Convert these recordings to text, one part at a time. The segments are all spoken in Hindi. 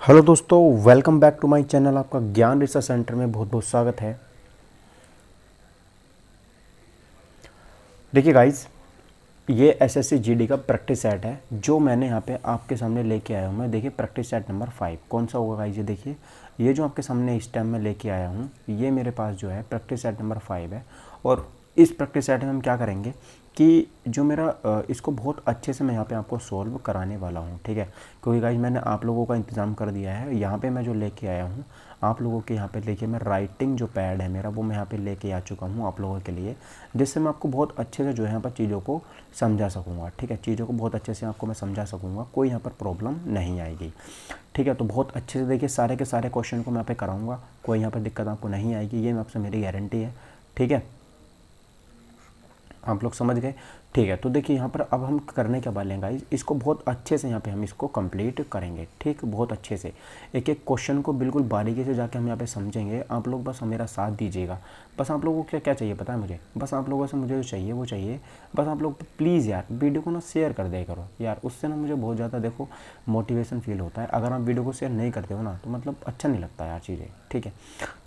हेलो दोस्तों, welcome back to my channel. आपका ज्ञान रिसर्च सेंटर में बहुत बहुत स्वागत है। देखिए गाइस, ये एसएससी जीडी का प्रैक्टिस सेट है जो मैंने यहाँ पे आपके सामने लेके आया हूँ मैं। देखिए प्रैक्टिस सेट नंबर 5 कौन सा होगा गाइस? ये देखिए, ये जो आपके सामने इस टाइम में लेके आया हूँ, ये मेरे पास जो है प्रैक्टिस सेट नंबर 5 है। और इस प्रैक्टिस सेट में हम क्या करेंगे कि जो मेरा इसको बहुत अच्छे से मैं यहाँ पे आपको सॉल्व कराने वाला हूँ, ठीक है। क्योंकि गाइस मैंने आप लोगों का इंतज़ाम कर दिया है। यहाँ पे मैं जो लेके आया हूँ आप लोगों के यहाँ पे देखिए, मैं राइटिंग जो पैड है मेरा वो मैं यहाँ पे लेके आ चुका हूँ आप लोगों के लिए, जिससे मैं आपको बहुत अच्छे से जो है यहाँ पर चीज़ों को समझा सकूँगा, ठीक है। चीज़ों को बहुत अच्छे से आपको मैं समझा सकूँगा, कोई यहाँ पर प्रॉब्लम नहीं आएगी, ठीक है। तो बहुत अच्छे से देखिए, सारे के सारे क्वेश्चन को मैं यहाँ पे कराऊँगा, कोई यहाँ पर दिक्कत आपको नहीं आएगी, ये मैं आपसे मेरी गारंटी है, ठीक है। आप लोग समझ गए, ठीक है। तो देखिए यहाँ पर अब हम करने क्या वाले हैं गाइस, इसको बहुत अच्छे से यहाँ पे हम इसको कंप्लीट करेंगे, ठीक, बहुत अच्छे से। एक एक क्वेश्चन को बिल्कुल बारीकी से जाके हम यहाँ पे समझेंगे। आप लोग बस मेरा साथ दीजिएगा। बस आप लोगों को क्या क्या चाहिए पता है मुझे? बस आप लोगों से मुझे जो चाहिए वो चाहिए, बस आप लोग प्लीज़ यार वीडियो को ना शेयर कर दिया करो यार, उससे ना मुझे बहुत ज़्यादा देखो मोटिवेशन फील होता है। अगर आप वीडियो को शेयर नहीं करते हो ना तो मतलब अच्छा नहीं लगता यार चीज़ें, ठीक है।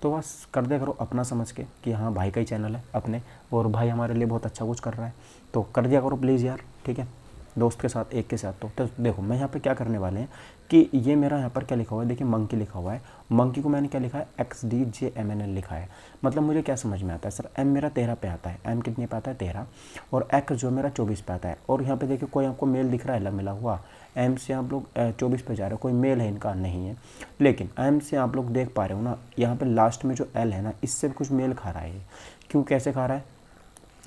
तो बस कर दिया करो अपना समझ के कि हाँ भाई का ही चैनल है अपने, और भाई हमारे लिए बहुत अच्छा कुछ कर रहा है, तो कर दिया करो प्लीज़ यार, ठीक है। दोस्त के साथ, एक के साथ। तो देखो मैं यहाँ पे क्या करने वाले हैं कि ये मेरा यहाँ पर क्या लिखा हुआ है, देखिए मंकी लिखा हुआ है। मंकी को मैंने क्या लिखा है, XDJMNL लिखा है। मतलब मुझे क्या समझ में आता है सर, एम मेरा 13 पे आता है, एम कितने पे आता है 13, और एक्स जो मेरा 24 पे आता है। और यहाँ पे देखिए कोई आपको मेल दिख रहा है मिला हुआ, एम से आप लोग 24 पे जा रहे हो, कोई मेल है इनका नहीं है। लेकिन एम से आप लोग देख पा रहे हो ना, यहाँ पे लास्ट में जो एल है ना, इससे कुछ मेल खा रहा है। क्यों, कैसे खा रहा है?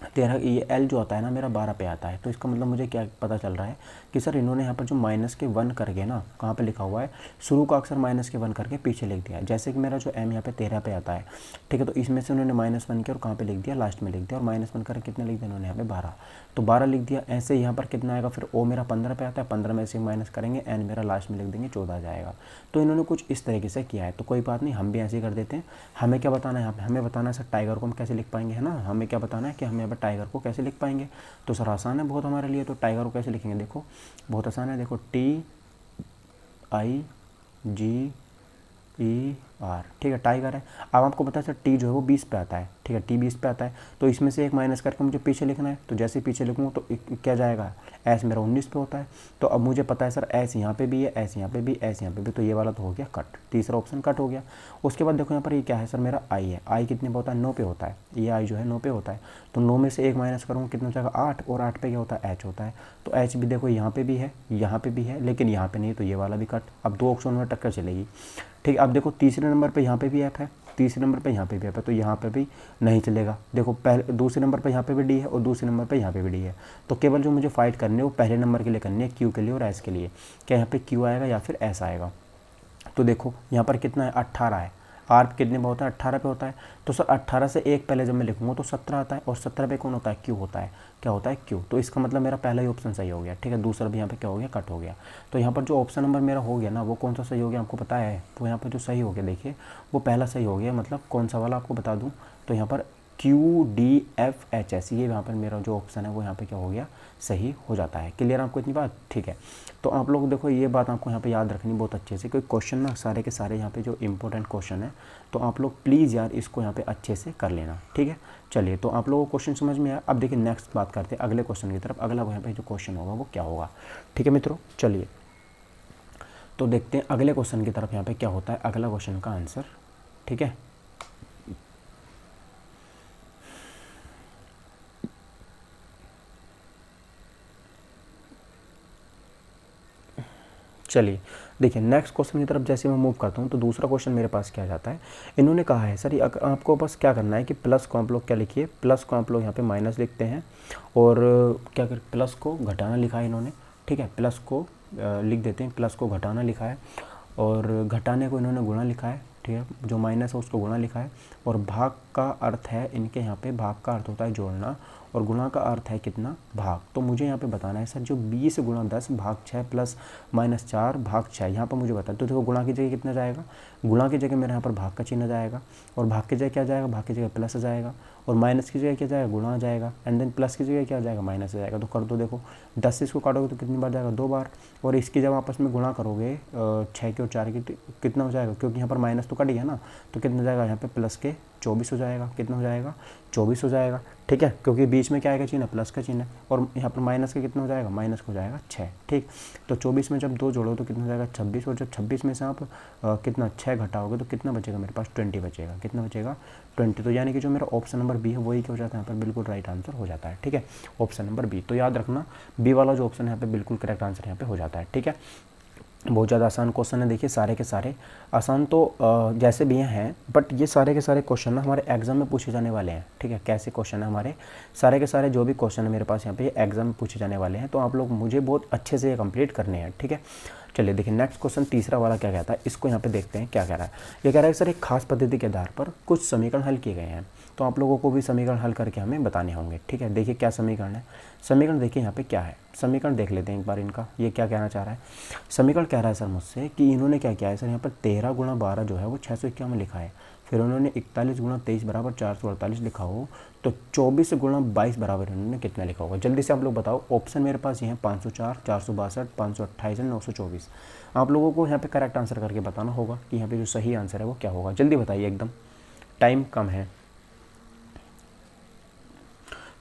13, ये एल जो आता है ना मेरा 12 पे आता है। तो इसका मतलब मुझे क्या पता चल रहा है कि सर इन्होंने यहाँ पर जो माइनस के 1 करके ना, कहाँ पे लिखा हुआ है, शुरू का अक्षर माइनस के 1 करके पीछे लिख दिया है। जैसे कि मेरा जो एम यहाँ पे 13 पे आता है, ठीक है, तो इसमें से उन्होंने -1 किया और कहाँ पे लिख दिया, लास्ट में लिख दिया, और -1 करके कितना लिख दिया उन्होंने यहाँ पे 12, तो 12 लिख दिया। ऐसे यहाँ पर कितना आएगा फिर, ओ मेरा 15 पे आता है, 15 में से माइनस करेंगे, एन मेरा लास्ट में लिख देंगे 14 आ जाएगा। तो इन्होंने कुछ इस तरीके से किया है। तो कोई बात नहीं, हम भी ऐसे ही कर देते हैं। हमें क्या बताना है यहाँ पे, हमें बताना है सर टाइगर को हम कैसे लिख पाएंगे, है ना। हमें क्या बताना है कि हम यहाँ पर टाइगर को कैसे लिख पाएंगे। तो सर आसान है बहुत हमारे लिए। तो टाइगर को कैसे लिखेंगे, देखो बहुत आसान है। देखो TIGER, ठीक है, टाइगर है। अब आपको पता है सर टी जो है वो 20 पे आता है, ठीक है, टी 20 पे आता है। तो इसमें से एक माइनस करके मुझे पीछे लिखना है। तो जैसे पीछे लिखूँगा तो क्या जाएगा, एस मेरा 19 पे होता है। तो अब मुझे पता है सर एस यहाँ पे भी है, एस यहाँ पे भी, एस यहाँ पे भी, तो ये वाला तो हो गया कट, तीसरा ऑप्शन कट हो गया। उसके बाद देखो यहाँ पर ये क्या है सर, मेरा आई है। आई कितने पे होता है, 9 पे होता है। ये आई जो है 9 पे होता है। तो 9 में से एक माइनस करूँगा कितना हो जाएगा, 8, और 8 पे क्या होता है, एच होता है। तो एच भी देखो यहाँ पे भी है, यहाँ पे भी है, लेकिन यहाँ पे नहीं, तो ये वाला भी कट। अब दो ऑप्शन में टक्कर चलेगी, ठीक है। अब देखो तीसरे नंबर पे यहाँ पे भी एफ है, तीसरे नंबर पे यहाँ पे भी एफ है, तो यहाँ पे भी नहीं चलेगा। देखो पहले दूसरे नंबर पे यहाँ पे भी डी है, और दूसरे नंबर पे यहाँ पे भी डी है। तो केवल जो मुझे फाइट करनी है वो पहले नंबर के लिए करनी है, क्यू के लिए और एस के लिए। क्या यहाँ पे क्यू आएगा या फिर एस आएगा? तो देखो यहाँ पर कितना है, 18 है। आर कितने पे होता है, 18 पे होता है। तो सर 18 से एक पहले जब मैं लिखूंगा तो 17 आता है, और 17 पे कौन होता है, क्यू होता है। क्या होता है, क्यू। तो इसका मतलब मेरा पहला ही ऑप्शन सही हो गया, ठीक है। दूसरा भी यहाँ पे क्या हो गया, कट हो गया। तो यहाँ पर जो ऑप्शन नंबर मेरा हो गया ना, वो कौन सा सही हो गया आपको पता है? वो यहाँ पर जो सही हो गया देखिए, वो पहला सही हो गया। मतलब कौन सा वाला आपको बता दूँ, तो यहाँ पर QDFHS, ये यहाँ पर मेरा जो ऑप्शन है वो यहाँ पे क्या हो गया, सही हो जाता है। क्लियर आपको इतनी बात, ठीक है। तो आप लोग देखो ये बात आपको यहाँ पे याद रखनी बहुत अच्छे से, क्योंकि क्वेश्चन ना सारे के सारे यहाँ पे जो इंपॉर्टेंट क्वेश्चन है, तो आप लोग प्लीज़ यार इसको यहाँ पे अच्छे से कर लेना, ठीक है। चलिए, तो आप लोगों को क्वेश्चन समझ में आया। अब देखिए नेक्स्ट बात करते हैं अगले क्वेश्चन की तरफ। अगला यहाँ पे जो क्वेश्चन होगा वो क्या होगा, ठीक है मित्रों। चलिए तो देखते हैं अगले क्वेश्चन की तरफ यहाँ पे क्या होता है, अगला क्वेश्चन का आंसर, ठीक है। चलिए देखिए नेक्स्ट क्वेश्चन की तरफ जैसे मैं मूव करता हूँ, तो दूसरा क्वेश्चन मेरे पास क्या जाता है। इन्होंने कहा है सर आपको बस क्या करना है कि प्लस को आप लोग क्या लिखिए, प्लस को आप लोग यहाँ पे माइनस लिखते हैं, और क्या कर, प्लस को घटाना लिखा है इन्होंने, ठीक है। प्लस को लिख देते हैं, प्लस को घटाना लिखा है, और घटाने को इन्होंने गुणा लिखा है, ठीक है। जो माइनस है उसको गुणा लिखा है, और भाग का अर्थ है इनके यहाँ पे, भाग का अर्थ होता है जोड़ना, और गुणा का अर्थ है कितना, भाग। तो मुझे यहाँ पे बताना है सर जो 20 × 10 भाग 6 प्लस -4 भाग 6, यहाँ पर मुझे बता। तो देखो गुणा की जगह कितना जाएगा, गुणा की जगह मेरे यहाँ पर भाग का चिन्ह जाएगा, और भाग की जगह क्या जाएगा, भाग की जगह प्लस जाएगा, और माइनस की जगह क्या जाएगा, गुणा आ जाएगा, एंड देन प्लस की जगह क्या आ जाएगा, माइनस आ जाएगा। तो कर दो, देखो 10 से इसको काटोगे तो कितनी बार जाएगा, 2 बार। और इसकी जब आपस में गुणा करोगे 6 के और 4 की तो कितना हो जाएगा, क्योंकि यहाँ पर माइनस तो कट गया ना, तो कितना हो जाएगा यहाँ पे प्लस के 24 हो जाएगा। कितना हो जाएगा, 24 हो जाएगा, ठीक है, क्योंकि बीच में क्या आएगा चिन्ह, प्लस का चिन्ह है, और यहाँ पर माइनस का कितना हो जाएगा, माइनस का हो जाएगा 6, ठीक। तो 24 में जब 2 जोड़ो तो कितना हो जाएगा, 26, और जब 26 में से आप कितना 6 घटाओगे तो कितना बचेगा मेरे पास, 20 बचेगा। कितना बचेगा, 20। तो यानी कि जो मेरा ऑप्शन नंबर बी है वही क्या हो जाता है यहाँ पर, बिल्कुल राइट आंसर हो जाता है, ठीक है, ऑप्शन नंबर बी। तो याद रखना बी वाला जो ऑप्शन है यहाँ पे बिल्कुल करेक्ट आंसर यहाँ पे हो जाता है, ठीक है। बहुत ज़्यादा आसान क्वेश्चन है, देखिए सारे के सारे आसान तो जैसे भी हैं, बट ये सारे के सारे क्वेश्चन ना हमारे एग्जाम में पूछे जाने वाले हैं, ठीक है। कैसे क्वेश्चन है हमारे सारे के सारे, जो भी क्वेश्चन है मेरे पास यहाँ पे एग्जाम में पूछे जाने वाले हैं, तो आप लोग मुझे बहुत अच्छे से ये कंप्लीट करने हैं, ठीक है। चलिए देखिए नेक्स्ट क्वेश्चन तीसरा वाला क्या कहता है, इसको यहाँ पे देखते हैं क्या कह रहा है। ये कह रहा है सर एक खास पद्धति के आधार पर कुछ समीकरण हल किए गए हैं, तो आप लोगों को भी समीकरण हल करके हमें बताने होंगे, ठीक है। देखिए क्या समीकरण है, समीकरण देखिए यहाँ पे क्या है, समीकरण देख लेते हैं एक बार इनका, ये क्या कहना चाह रहा है। समीकरण कह रहा है सर मुझसे कि इन्होंने क्या किया है सर, यहाँ पर 13 गुणा 12 जो है वो 651 लिखा है, फिर उन्होंने 41 गुणा 23 बराबर 448 लिखा हो, तो 24 गुणा 22 बराबर इन्होंने कितना लिखा होगा। जल्दी से आप लोग बताओ, ऑप्शन मेरे पास ये है 504, 462, 528 और 924। आप लोगों को यहाँ पे करेक्ट आंसर करके बताना होगा कि यहाँ पे जो सही आंसर है वो क्या होगा। जल्दी बताइए, एकदम टाइम कम है।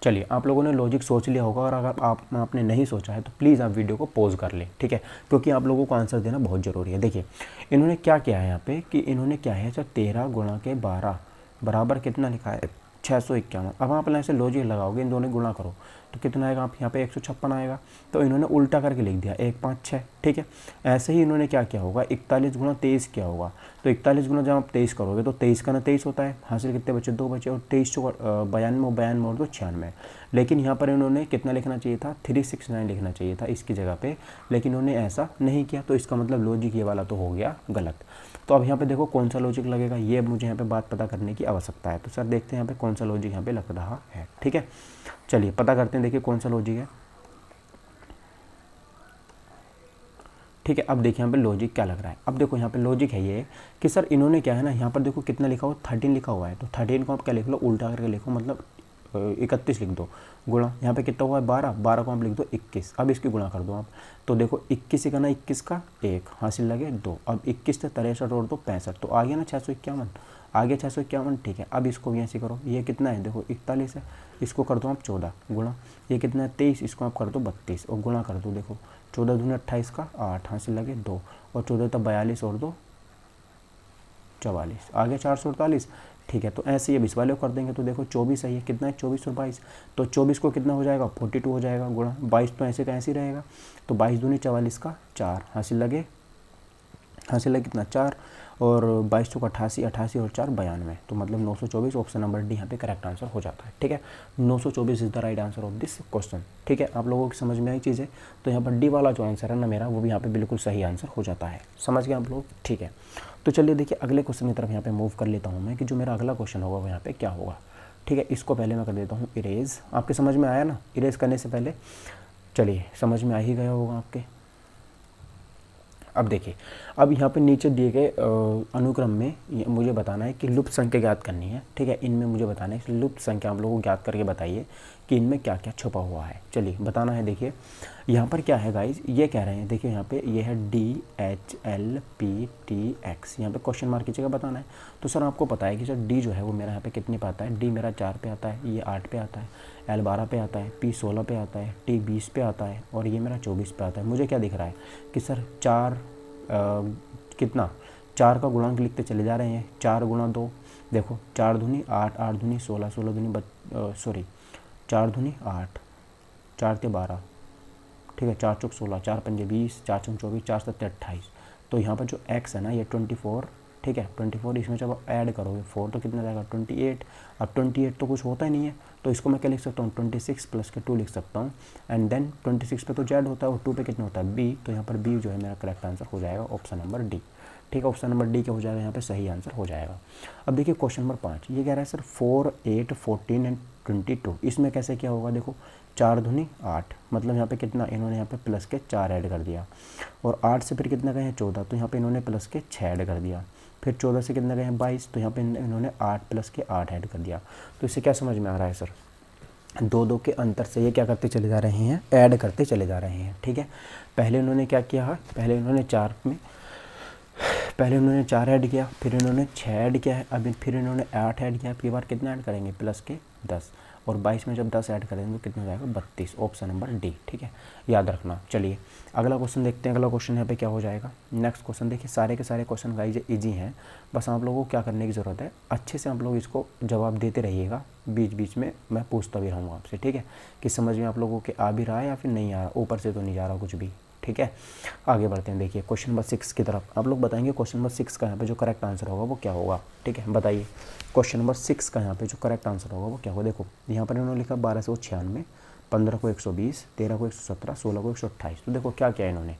चलिए आप लोगों ने लॉजिक सोच लिया होगा, और अगर आपने नहीं सोचा है तो प्लीज़ आप वीडियो को पॉज कर लें, ठीक है, क्योंकि आप लोगों को आंसर देना बहुत ज़रूरी है। देखिए इन्होंने क्या किया है यहाँ पे कि इन्होंने क्या है सर 13 गुणा के 12 बराबर कितना लिखा है, 651। अब आप ऐसे लॉजिक लगाओगे, इन दोनों गुणा करो तो कितना आएगा, आप यहाँ पे 156 आएगा। तो इन्होंने उल्टा करके लिख दिया 1 5 6, ठीक है। ऐसे ही इन्होंने क्या किया होगा, 41 गुणा 23 क्या होगा, तो 41 गुणा जब आप 23 करोगे तो 23 का ना 23 होता है, हासिल कितने बचे, 2 बचे, और 23 92 92 और 2 96। लेकिन यहाँ पर इन्होंने कितना लिखना चाहिए था, 369 लिखना चाहिए था इसकी जगह पे, लेकिन इन्होंने ऐसा नहीं किया, तो इसका मतलब लॉजिक ये वाला तो हो गया गलत। तो अब यहाँ पे देखो कौन सा लॉजिक लगेगा, ये मुझे यहाँ पे बात पता करने की आवश्यकता है। तो सर देखते हैं यहाँ पे कौन सा लॉजिक यहाँ पे लग रहा है, ठीक है। चलिए पता करते हैं, देखिए कौन सा लॉजिक है, ठीक है। अब देखिए यहाँ पे लॉजिक क्या लग रहा है। अब देखो यहाँ पे लॉजिक है ये कि सर इन्होंने क्या है ना, यहाँ पर देखो कितना लिखा हुआ, 13 लिखा हुआ है, तो 13 को आप क्या लिख लो, उल्टा करके लिखो, मतलब 31 लिख दो, गुणा यहाँ पे कितना हुआ है 12, 12 को आप लिख दो 21। अब इसकी गुणा कर दो आप, तो देखो 21 का ना 21 का 1 हासिल लगे 2, अब 21 से 63 और 2 65, तो आ गया ना 651, आ गया 651, ठीक है। अब इसको भी ऐसे करो, ये कितना है देखो 41 है, इसको कर दो आप 14 गुणा, ये कितना है 23, इसको आप कर दो 32 और गुणा कर दो, देखो 14 दूनी 28 का 8 हासिल लगे 2, और 14 तब 42 और 2 44, आ गया 448, ठीक है। तो ऐसे ही अब इस वाले को कर देंगे, तो देखो 24 है, ये कितना है 24 और 22, तो 24 को कितना हो जाएगा 42 हो जाएगा, गुणा 22 तो ऐसे का ऐसे ही रहेगा, तो 22 दूनी 44 का 4 हासिल लगे कितना 4, और 22 को 88, 88 और 4 92, तो मतलब 924, ऑप्शन नंबर डी यहाँ पे करेक्ट आंसर हो जाता है, ठीक है। 924 is the right answer of this question, ठीक है। आप लोगों की समझ में आई चीज़ है, तो यहाँ पर डी वाला जो आंसर है ना मेरा, वो भी यहाँ पे बिल्कुल सही आंसर हो जाता है, समझ गए आप लोग, ठीक है। तो चलिए देखिए अगले क्वेश्चन की तरफ यहाँ पे मूव कर लेता हूँ मैं, कि जो मेरा अगला क्वेश्चन होगा वो यहाँ पे क्या होगा, ठीक है। इसको पहले मैं कर देता हूँ इरेज, आपके समझ में आया ना, इरेज करने से पहले चलिए समझ में आ ही गया होगा आपके। अब देखिए, अब यहाँ पे नीचे दिए गए अनुक्रम में मुझे बताना है कि लुप्त संख्या ज्ञात करनी है, ठीक है। इनमें मुझे बताना है कि लुप्त संख्या आप लोगों को ज्ञात करके बताइए कि इनमें क्या क्या छुपा हुआ है। चलिए बताना है, देखिए यहाँ पर क्या है गाइज, ये कह रहे हैं, देखिए यहाँ पे ये है DHLPTX, यहाँ पे क्वेश्चन मार्क की जगह बताना है। तो सर आपको पता है कि सर डी जो है वो मेरा यहाँ पे कितने पे आता है, डी मेरा 4 पे आता है, ये 8 पे आता है, L 12 पे आता है, P 16 पे आता है, T 20 पे आता है, और ये मेरा 24 पे आता है। मुझे क्या दिख रहा है कि सर 4 कितना 4 का गुणांक लिखते चले जा रहे हैं, 4 गुणा 2, देखो 4 दूनी 8, 8 दूनी 16, 16 दूनी 4 दूनी 8, 4 के 12, ठीक है, 4 चौक 16, 4 पंजे 20, 4 चौक 24, 4 सत्ते 28। तो यहाँ पर जो x है ना ये 24, ठीक है 24, इसमें जब ऐड करोगे 4 तो कितना जाएगा 28। अब 28 तो कुछ होता ही नहीं है, तो इसको मैं क्या लिख सकता हूँ 26 प्लस के 2 लिख सकता हूँ, एंड देन 26 पे तो z होता है और 2 पे कितना होता है b, तो यहाँ पर b जो है मेरा करेक्ट आंसर हो जाएगा ऑप्शन नंबर डी, ठीक है। ऑप्शन नंबर डी क्या हो जाएगा यहाँ पे सही आंसर हो जाएगा। अब देखिए क्वेश्चन नंबर 5, ये कह रहा है सर 4, 8, 14 एंड 22। इसमें कैसे क्या होगा, देखो 4 दूनी 8, मतलब यहाँ पे कितना इन्होंने यहाँ पे प्लस के 4 ऐड कर दिया, और 8 से फिर कितना गए हैं 14, तो यहाँ पे इन्होंने प्लस के 6 ऐड कर दिया, फिर 14 से कितना गए हैं 22, तो यहाँ पे इन्होंने 8 प्लस के 8 ऐड कर दिया। तो इससे क्या समझ में आ रहा है सर, दो दो के अंतर से ये क्या करते चले जा रहे हैं, ऐड करते चले जा रहे हैं। ठीक है, पहले इन्होंने क्या किया है, पहले इन्होंने 4 ऐड किया, फिर इन्होंने 6 ऐड किया है, अभी फिर इन्होंने 8 ऐड किया, फिर बार कितना ऐड करेंगे प्लस के 10, और 22 में जब 10 ऐड करेंगे तो कितना हो जाएगा 32, ऑप्शन नंबर डी। ठीक है, याद रखना। चलिए अगला क्वेश्चन देखते हैं। अगला क्वेश्चन यहाँ पे क्या हो जाएगा, नेक्स्ट क्वेश्चन देखिए, सारे के सारे क्वेश्चन गाइस ईजी हैं, बस आप लोगों को क्या करने की ज़रूरत है, अच्छे से आप लोग इसको जवाब देते रहिएगा, बीच बीच में मैं पूछता भी रहूँगा आपसे। ठीक है, कि समझ में आप लोगों के आ भी रहा है या फिर नहीं आ रहा, ऊपर से तो नहीं जा रहा कुछ भी। ठीक है, आगे बढ़ते हैं। देखिए क्वेश्चन नंबर 6 की तरफ, आप लोग बताएंगे क्वेश्चन नंबर 6 का यहाँ पे जो करेक्ट आंसर होगा वो क्या होगा। ठीक है, बताइए क्वेश्चन नंबर 6 का यहाँ पे जो करेक्ट आंसर होगा वो क्या होगा। देखो यहाँ पर इन्होंने लिखा 1296, 15 को 120, 13 को 117, 16 को 128। तो देखो क्या क्या इन्होंने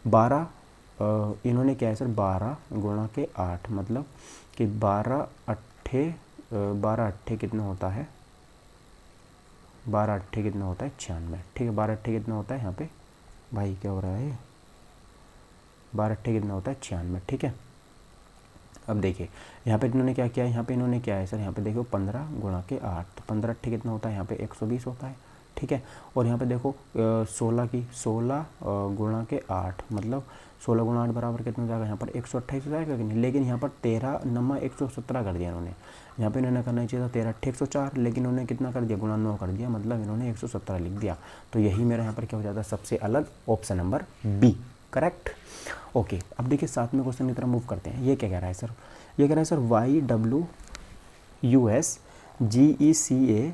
12 इन्होंने क्या है सर 12 गुणा के 8, मतलब कि 12 अट्ठे कितना होता है, 12 अट्ठे कितना होता है 96। ठीक है, 12 अट्ठे कितना होता है यहाँ पे भाई, क्या हो रहा है, 12 अट्ठे कितना होता है 96। ठीक है, अब देखिए यहाँ पे इन्होंने क्या किया, यहाँ पे इन्होंने क्या है सर, यहाँ पे देखो 15 गुणा के 8, तो 15 अट्ठे कितना होता है यहाँ पे 120 होता है। ठीक है, और यहाँ पे देखो 16 गुणा के 8, मतलब 16 गुणा 8 बराबर कितना हो जाएगा, यहाँ पर 128 हो जाएगा कि नहीं, लेकिन यहाँ पर 13 नमा 117 कर दिया इन्होंने, यहाँ पे इन्होंने करना चाहिए था 13 अट्ठे 104, लेकिन इन्होंने कितना कर दिया, गुणा 9 कर दिया, मतलब इन्होंने 117 लिख दिया। तो यही मेरा यहाँ पर क्या हो जाता है, सबसे अलग option number B correct. Okay, अब देखिए साथ में क्वेश्चन की तरफ मूव करते हैं। ये क्या कह रहा है सर, ये कह रहा है sir YWUS GECA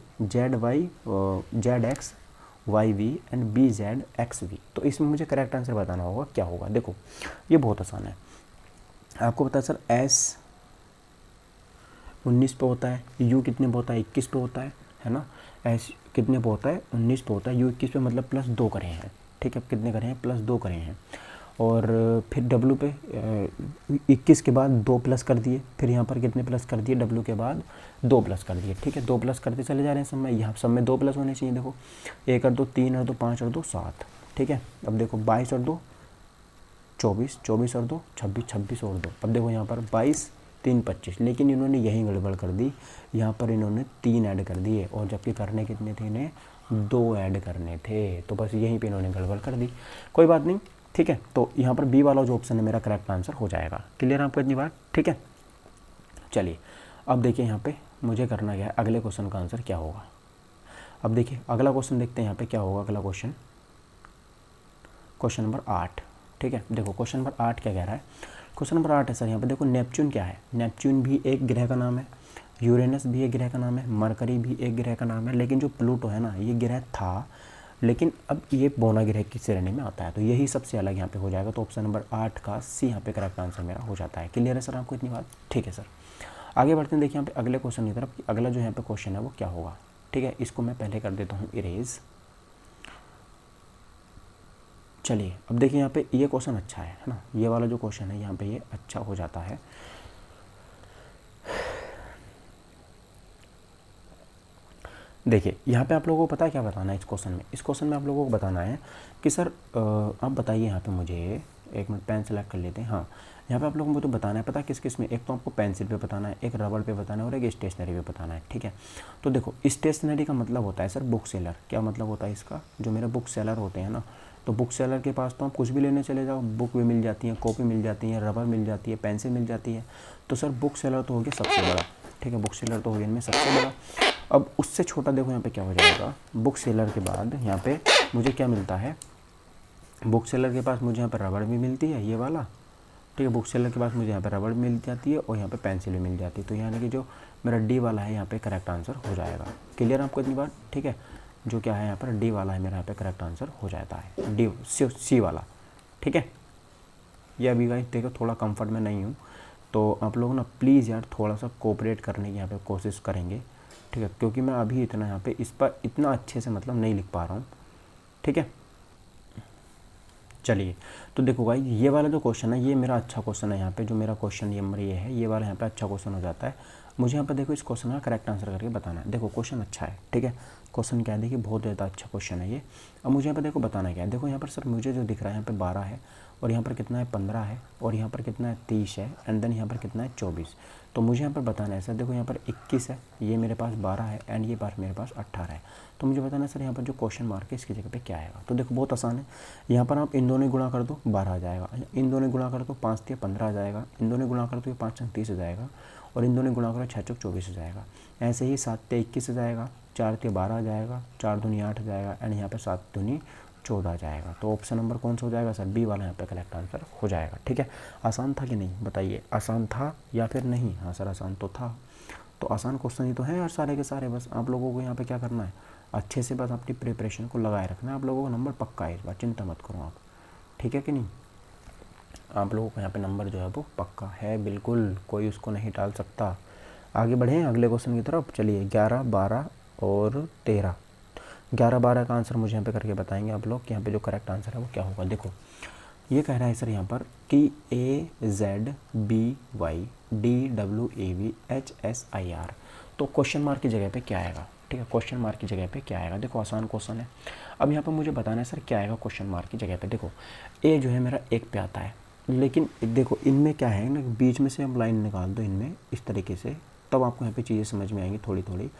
ZX YV and BZXV। तो इसमें मुझे करेक्ट आंसर बताना होगा क्या होगा। देखो ये बहुत आसान है, आपको पता है सर S 19 पे होता है, U कितने पे होता है 21 पे होता है ना, S कितने पे होता है 19 पे होता है, U 21 पे, मतलब प्लस 2 करे हैं। ठीक है, कितने करे हैं, प्लस 2 करे हैं, और फिर W पे 21 के बाद 2 प्लस कर दिए, फिर यहाँ पर कितने प्लस कर दिए, W के बाद 2 प्लस कर दिए। ठीक है, 2 प्लस करते चले जा रहे हैं सब में, यहाँ सब में 2 प्लस होने चाहिए। देखो 1 और 2 3 और 2 5 और 2 7। ठीक है, अब देखो 22 और 2 24, 24 और 2 26, 26 और 2, अब देखो यहाँ पर 22 3 25, लेकिन इन्होंने यही गड़बड़ कर दी, यहाँ पर इन्होंने 3 ऐड कर दिए, और जबकि करने कितने थे इन्हें 2 ऐड करने थे, तो बस यहीं पे इन्होंने गड़बड़ कर दी। कोई बात नहीं, ठीक है, तो यहाँ पर बी वाला जो ऑप्शन है मेरा करेक्ट आंसर हो जाएगा। क्लियर आपको इतनी बात। ठीक है, चलिए अब देखिए यहाँ पे मुझे करना क्या है, अगले क्वेश्चन का आंसर क्या होगा। अब देखिए अगला क्वेश्चन देखते हैं यहाँ पे क्या होगा। अगला क्वेश्चन नंबर 8। ठीक है, देखो क्वेश्चन नंबर 8 क्या कह रहा है, क्वेश्चन नंबर 8 है सर, यहाँ पे देखो नेपच्यून क्या है, नेपच्यून भी एक ग्रह का नाम है, यूरेनस भी एक ग्रह का नाम है, मरकरी भी एक ग्रह का नाम है, लेकिन जो प्लूटो है ना ये ग्रह था, लेकिन अब ये बौना ग्रह की श्रेणी में आता है, तो यही सबसे अलग यहाँ पे हो जाएगा। तो ऑप्शन नंबर 8 का सी यहाँ पे करेक्ट आंसर मेरा हो जाता है। क्लियर है सर आपको इतनी बात। ठीक है सर, आगे बढ़ते हैं। देखिए यहाँ पे अगले क्वेश्चन की तरफ, अगला जो यहाँ पे क्वेश्चन है वो क्या होगा। ठीक है, इसको मैं पहले कर देता हूँ इरेज। चलिए अब देखिए यहाँ पे ये क्वेश्चन अच्छा है ना, ये वाला जो क्वेश्चन है यहाँ पे ये अच्छा हो जाता है। देखिए यहाँ पे आप लोगों को पता है क्या बताना है इस क्वेश्चन में, इस क्वेश्चन में आप लोगों को बताना है कि सर आप बताइए यहाँ पे मुझे, एक मिनट पेन सेलेक्ट कर लेते हैं। हाँ, यहाँ पे आप लोगों को तो बताना है, पता है किस किस में, एक तो आपको पेंसिल पे बताना है, एक रबड़ पे बताना है, और एक स्टेशनरी पे बताना है। ठीक है, तो देखो स्टेशनरी का मतलब होता है सर बुक सेलर। क्या मतलब होता है इसका, जो मेरे बुक सेलर होते हैं ना, तो बुक सेलर के पास तो आप कुछ भी लेने चले जाओ, बुक भी मिल जाती है, कॉपी मिल जाती है, रबड़ मिल जाती है, पेंसिल मिल जाती है। तो सर बुक सेलर तो हो गया सबसे बड़ा। ठीक है, बुक सेलर तो हो गया इनमें सबसे बड़ा। अब उससे छोटा देखो यहाँ पे क्या हो जाएगा, बुक सेलर के बाद यहाँ पे मुझे क्या मिलता है, बुक सेलर के पास मुझे यहाँ पर रबड़ भी मिलती है ये वाला। ठीक है, बुक सेलर के पास मुझे यहाँ पे रबड़ मिल जाती है, और यहाँ पे पेंसिल भी मिल जाती है। तो यानी कि जो मेरा डी वाला है यहाँ पे करेक्ट आंसर हो जाएगा। क्लियर आपको इतनी बात। ठीक है, जो क्या है यहाँ पर डी वाला है मेरा यहाँ पे करेक्ट आंसर हो जाता है, डी सी वाला। ठीक है, ये अभी गाइस देखो थोड़ा कंफर्ट में नहीं हूँ, तो आप लोग ना प्लीज़ यार थोड़ा सा कोऑपरेट करने की यहाँ पे कोशिश करेंगे। ठीक है, क्योंकि मैं अभी इतना यहाँ पे इस पर इतना अच्छे से मतलब नहीं लिख पा रहा हूँ। ठीक है, चलिए तो देखो भाई ये वाला जो क्वेश्चन है ये मेरा अच्छा क्वेश्चन है। यहाँ पे जो मेरा क्वेश्चन नंबर ये है, ये वाला यहाँ पे अच्छा क्वेश्चन हो जाता है। मुझे यहाँ पर देखो इस क्वेश्चन का करेक्ट आंसर करके बताना है। देखो क्वेश्चन अच्छा है, ठीक है, क्वेश्चन क्या है देखिए, बहुत ज़्यादा अच्छा क्वेश्चन है ये। अब मुझे यहाँ पर देखो बताना क्या है, देखो यहाँ पर सर मुझे जो दिख रहा है यहाँ पे 12 है, और यहाँ पर कितना है 15 है, और यहाँ पर कितना है 30 है, एंड देन यहाँ पर कितना है 24। तो मुझे यहाँ पर बताना है सर, देखो यहाँ पर 21 है, ये मेरे पास 12 है, एंड ये बार मेरे पास 18 है। तो मुझे बताना है सर यहाँ पर जो क्वेश्चन मार्क है इसकी जगह पे क्या आएगा। तो देखो बहुत आसान है, यहाँ पर आप इन दोनों गुणा कर दो 12 आ जाएगा, इन दोनों गुणा कर दो 5 तिया 15 आ जाएगा, इन दोनों गुणा कर दो 5 छंग 30 हो जाएगा, और इन दोनों गुणा करो 6 चौक 24 हो जाएगा। ऐसे ही 7 तिया 21 हो जाएगा, 4 तिया 12 आ जाएगा, 4 दूनी 8 हो जाएगा, एंड यहाँ पर 7 दूनी 14 आ जाएगा। तो ऑप्शन नंबर कौन सा हो जाएगा सर, बी वाला यहाँ पे करेक्ट आंसर हो जाएगा। ठीक है, आसान था कि नहीं बताइए, आसान था या फिर नहीं? हाँ सर आसान तो था। तो आसान क्वेश्चन ही तो है यार सारे के सारे, बस आप लोगों को यहाँ पे क्या करना है, अच्छे से बस अपनी प्रिपरेशन को लगाए रखना है। आप लोगों को नंबर पक्का है इस बार, चिंता मत करो आप, ठीक है कि नहीं? आप लोगों को यहाँ पे नंबर जो है वो पक्का है, बिल्कुल कोई उसको नहीं टाल सकता। आगे बढ़ें अगले क्वेश्चन की तरफ, चलिए 11, 12 और 13। 11, 12 का आंसर मुझे यहाँ पे करके बताएंगे आप लोग कि यहाँ पे जो करेक्ट आंसर है वो क्या होगा। देखो ये कह रहा है सर यहाँ पर कि AZBYDWAVHSIR, तो क्वेश्चन मार्क की जगह पे क्या आएगा? ठीक है, क्वेश्चन मार्क की जगह पे क्या आएगा? देखो आसान क्वेश्चन है। अब यहाँ पर मुझे बताना है सर क्या आएगा क्वेश्चन मार्क की जगह पे। देखो ए जो है मेरा 1 पे आता है, लेकिन देखो इनमें क्या है ना, बीच में से हम लाइन निकाल दो इनमें इस तरीके से, तब आपको यहाँ पे चीज़ें समझ में आएंगी थोड़ी थोड़ी।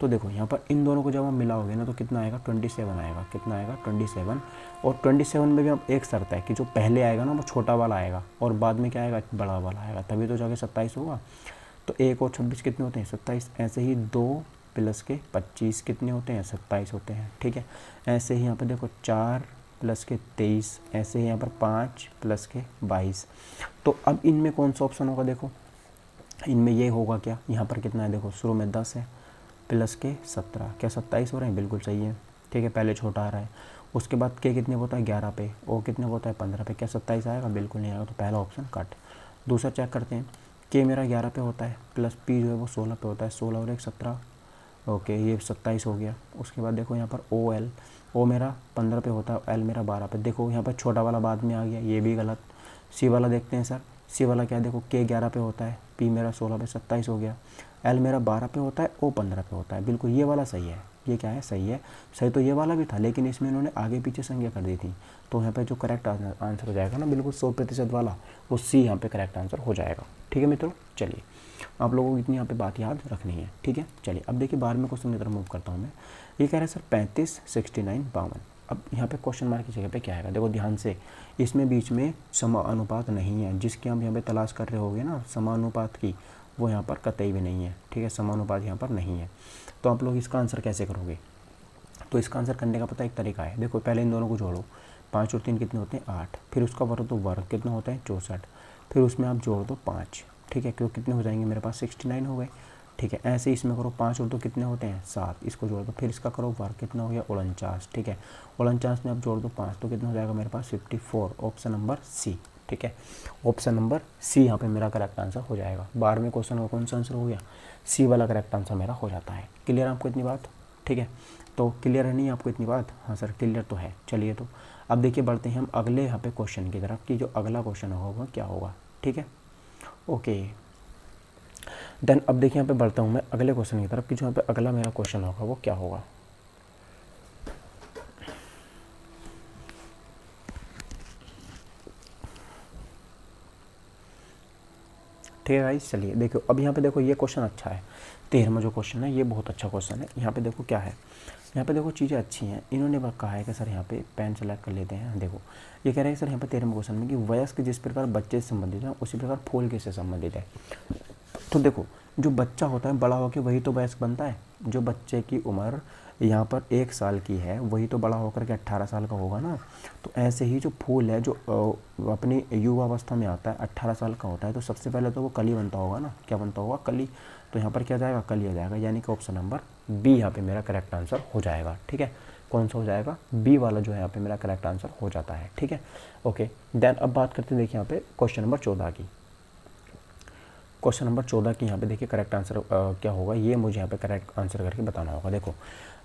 तो देखो यहाँ पर इन दोनों को जब हम मिलाओगे ना तो कितना आएगा, 27 आएगा। कितना आएगा? 27। और 27 में भी अब एक शर्त है कि जो पहले आएगा ना वो छोटा वाला आएगा, और बाद में क्या आएगा, बड़ा वाला आएगा, तभी तो जाके 27 होगा। तो 1 और 26 कितने होते हैं? 27। ऐसे ही 2 प्लस के 25 कितने होते हैं? 27 होते हैं। ठीक है, ऐसे ही यहाँ पर देखो 4 प्लस के 23, ऐसे ही यहाँ पर 5 प्लस के 22। तो अब इनमें कौन सा ऑप्शन होगा? देखो इनमें ये होगा क्या, यहाँ पर कितना है देखो, शुरू में 10 है, प्लस के 17, क्या 27 हो रहे हैं? बिल्कुल सही है। ठीक है, पहले छोटा आ रहा है, उसके बाद के कितने होता है 11 पे, ओ कितने होता है 15 पे, क्या 27 आएगा? बिल्कुल नहीं आएगा। तो पहला ऑप्शन कट। दूसरा चेक करते हैं, के मेरा 11 पे होता है, प्लस पी जो है वो 16 पे होता है, 16 और 1 17, ओके ये 27 हो गया। उसके बाद देखो यहाँ पर ओ एल, ओ मेरा 15 पे होता है, एल मेरा 12 पे। देखो यहाँ पर छोटा वाला बाद में आ गया, ये भी गलत। सी वाला देखते हैं सर, सी वाला क्या है, देखो के 11 पे होता है, पी मेरा 16 पे 27 हो गया, एल मेरा 12 पे होता है, ओ 15 पे होता है। बिल्कुल ये वाला सही है। ये क्या है? सही है। सही तो ये वाला भी था, लेकिन इसमें इन्होंने आगे पीछे संख्या कर दी थी। तो यहाँ पे जो करेक्ट आंसर हो जाएगा ना, बिल्कुल 100% वाला, वो सी यहाँ पे करेक्ट आंसर हो जाएगा। ठीक है मित्रों, चलिए आप लोगों को इतनी यहाँ पे बात याद रखनी है। ठीक है, चलिए अब देखिए 12वें क्वेश्चन की तरफ मूव करता हूँ मैं। ये कह रहा है सर 35, 69, 52। अब यहाँ पे क्वेश्चन मार्क की जगह पे क्या आएगा? देखो ध्यान से, इसमें बीच में समानुपात नहीं है, जिसकी हम यहाँ पे तलाश कर रहे होगे ना समानुपात की, वो यहाँ पर कतई भी नहीं है। ठीक है, समानुपात यहाँ पर नहीं है। तो आप लोग इसका आंसर कैसे करोगे? तो इसका आंसर करने का पता एक तरीका है। देखो पहले इन दोनों को जोड़ो, 5 और 3 कितने होते हैं? 8। फिर उसका वर्ग तो वर्ग कितना होता है? 64। फिर उसमें आप जोड़ दो 5। ठीक है, क्यों कितने हो जाएंगे मेरे पास? 69 हो गए। ठीक है, ऐसे ही इसमें करो, 5 और 2 कितने होते हैं? 7। इसको जोड़ दो, फिर इसका करो वर्ग, कितना हो गया? 49। ठीक है, 49 में आप जोड़ दो 5, तो कितना हो जाएगा मेरे पास? 54। Option number C. ठीक है, ऑप्शन नंबर सी यहाँ पे मेरा करेक्ट आंसर हो जाएगा। 12वें क्वेश्चन का कौन सा आंसर हो गया? सी वाला करेक्ट आंसर मेरा हो जाता है। क्लियर आपको इतनी बात? ठीक है, तो क्लियर है नहीं आपको इतनी बात? हाँ सर क्लियर तो है। चलिए तो अब देखिए बढ़ते हैं हम अगले यहाँ पे क्वेश्चन की तरफ, कि जो अगला क्वेश्चन होगा क्या होगा। ठीक है, ओके देन अब देखिए यहाँ पे बढ़ता हूँ मैं अगले क्वेश्चन की तरफ, कि जो यहाँ पे अगला मेरा क्वेश्चन होगा वो क्या होगा। ठीक है गाइस, चलिए देखो अब यहाँ पे देखो ये क्वेश्चन अच्छा है। 13वां जो क्वेश्चन है ये बहुत अच्छा क्वेश्चन है। यहाँ पे देखो क्या है, यहाँ पे देखो चीज़ें अच्छी हैं। इन्होंने कहा है कि सर यहाँ पे पेन सेलेक्ट कर लेते हैं। देखो ये कह रहे हैं सर यहाँ पे 13वें क्वेश्चन में कि वयस्क जिस प्रकार बच्चे से संबंधित है उसी प्रकार फूल किससे संबंधित है। तो देखो जो बच्चा होता है बड़ा होकर वही तो वयस्क बनता है। जो बच्चे की उम्र यहाँ पर 1 साल की है वही तो बड़ा होकर के 18 साल का होगा ना। तो ऐसे ही जो फूल है जो अपनी युवावस्था में आता है 18 साल का होता है, तो सबसे पहले तो वो कली बनता होगा ना। क्या बनता होगा? कली। तो यहाँ पर क्या जाएगा? कली आ जाएगा, यानी कि ऑप्शन नंबर बी यहाँ पे मेरा करेक्ट आंसर हो जाएगा। ठीक है, कौन सा हो जाएगा? बी वाला जो है यहाँ पे मेरा करेक्ट आंसर हो जाता है। ठीक है, ओके देन अब बात करते हैं देखिए यहाँ पे क्वेश्चन नंबर 14 की। क्वेश्चन नंबर 14 की यहाँ पे देखिए करेक्ट आंसर क्या होगा, ये मुझे यहाँ पे करेक्ट आंसर करके बताना होगा। देखो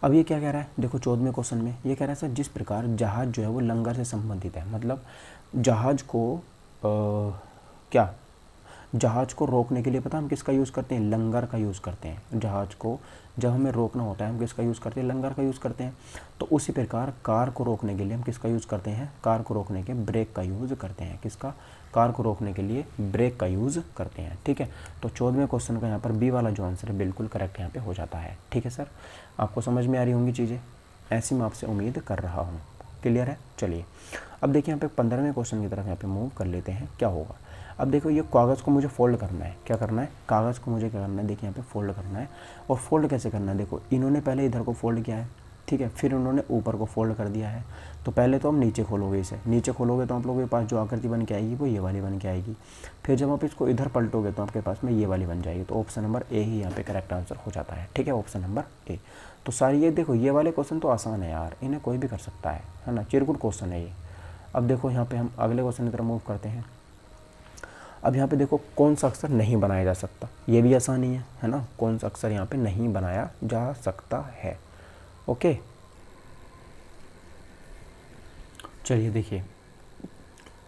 अब ये क्या कह रहा है, देखो 14वें क्वेश्चन में ये कह रहा है सर जिस प्रकार जहाज जो है वो लंगर से संबंधित है, मतलब जहाज को क्या जहाज़ को रोकने के लिए पता हम किसका यूज़ करते हैं, लंगर का यूज़ करते हैं। जहाज़ को जब हमें रोकना होता है हम किसका यूज़ करते हैं, लंगर का यूज़ करते हैं। तो उसी प्रकार कार को रोकने के लिए हम किसका यूज़ करते हैं, कार को रोकने के ब्रेक का यूज़ करते हैं। किसका, कार को रोकने के लिए ब्रेक का यूज़ करते हैं। ठीक है, तो 14वें क्वेश्चन का यहाँ पर बी वाला जो आंसर है बिल्कुल करेक्ट यहाँ पे हो जाता है। ठीक है सर, आपको समझ में आ रही होंगी चीज़ें, ऐसी मैं आपसे उम्मीद कर रहा हूँ। क्लियर है। चलिए अब देखिए यहाँ पे 15वें क्वेश्चन की तरफ यहाँ पे मूव कर लेते हैं, क्या होगा। अब देखो ये कागज़ को मुझे फोल्ड करना है, क्या करना है, कागज़ को मुझे क्या करना है, देखिए यहाँ पे फोल्ड करना है। और फोल्ड कैसे करना है, देखो इन्होंने पहले इधर को फोल्ड किया है, ठीक है, फिर उन्होंने ऊपर को फोल्ड कर दिया है। तो पहले तो हम नीचे खोलोगे, इसे नीचे खोलोगे तो आप लोगों के पास जो आकृति बन के आएगी वो ये वाली बन के आएगी। फिर जब आप इसको इधर पलटोगे तो आपके पास में ये वाली बन जाएगी। तो ऑप्शन नंबर ए ही यहाँ पे करेक्ट आंसर हो जाता है। ठीक है, ऑप्शन नंबर ए। तो सारी ये देखो ये वाले क्वेश्चन तो आसान है यार, इन्हें कोई भी कर सकता है ना, चिरकुट क्वेश्चन है ये। अब देखो यहाँ पे हम अगले क्वेश्चन की तरफ मूव करते हैं। अब यहाँ पे देखो कौन सा अक्षर नहीं बनाया जा सकता, ये भी आसान ही है ना, कौन सा अक्षर यहाँ पे नहीं बनाया जा सकता है। ओके, चलिए देखिए,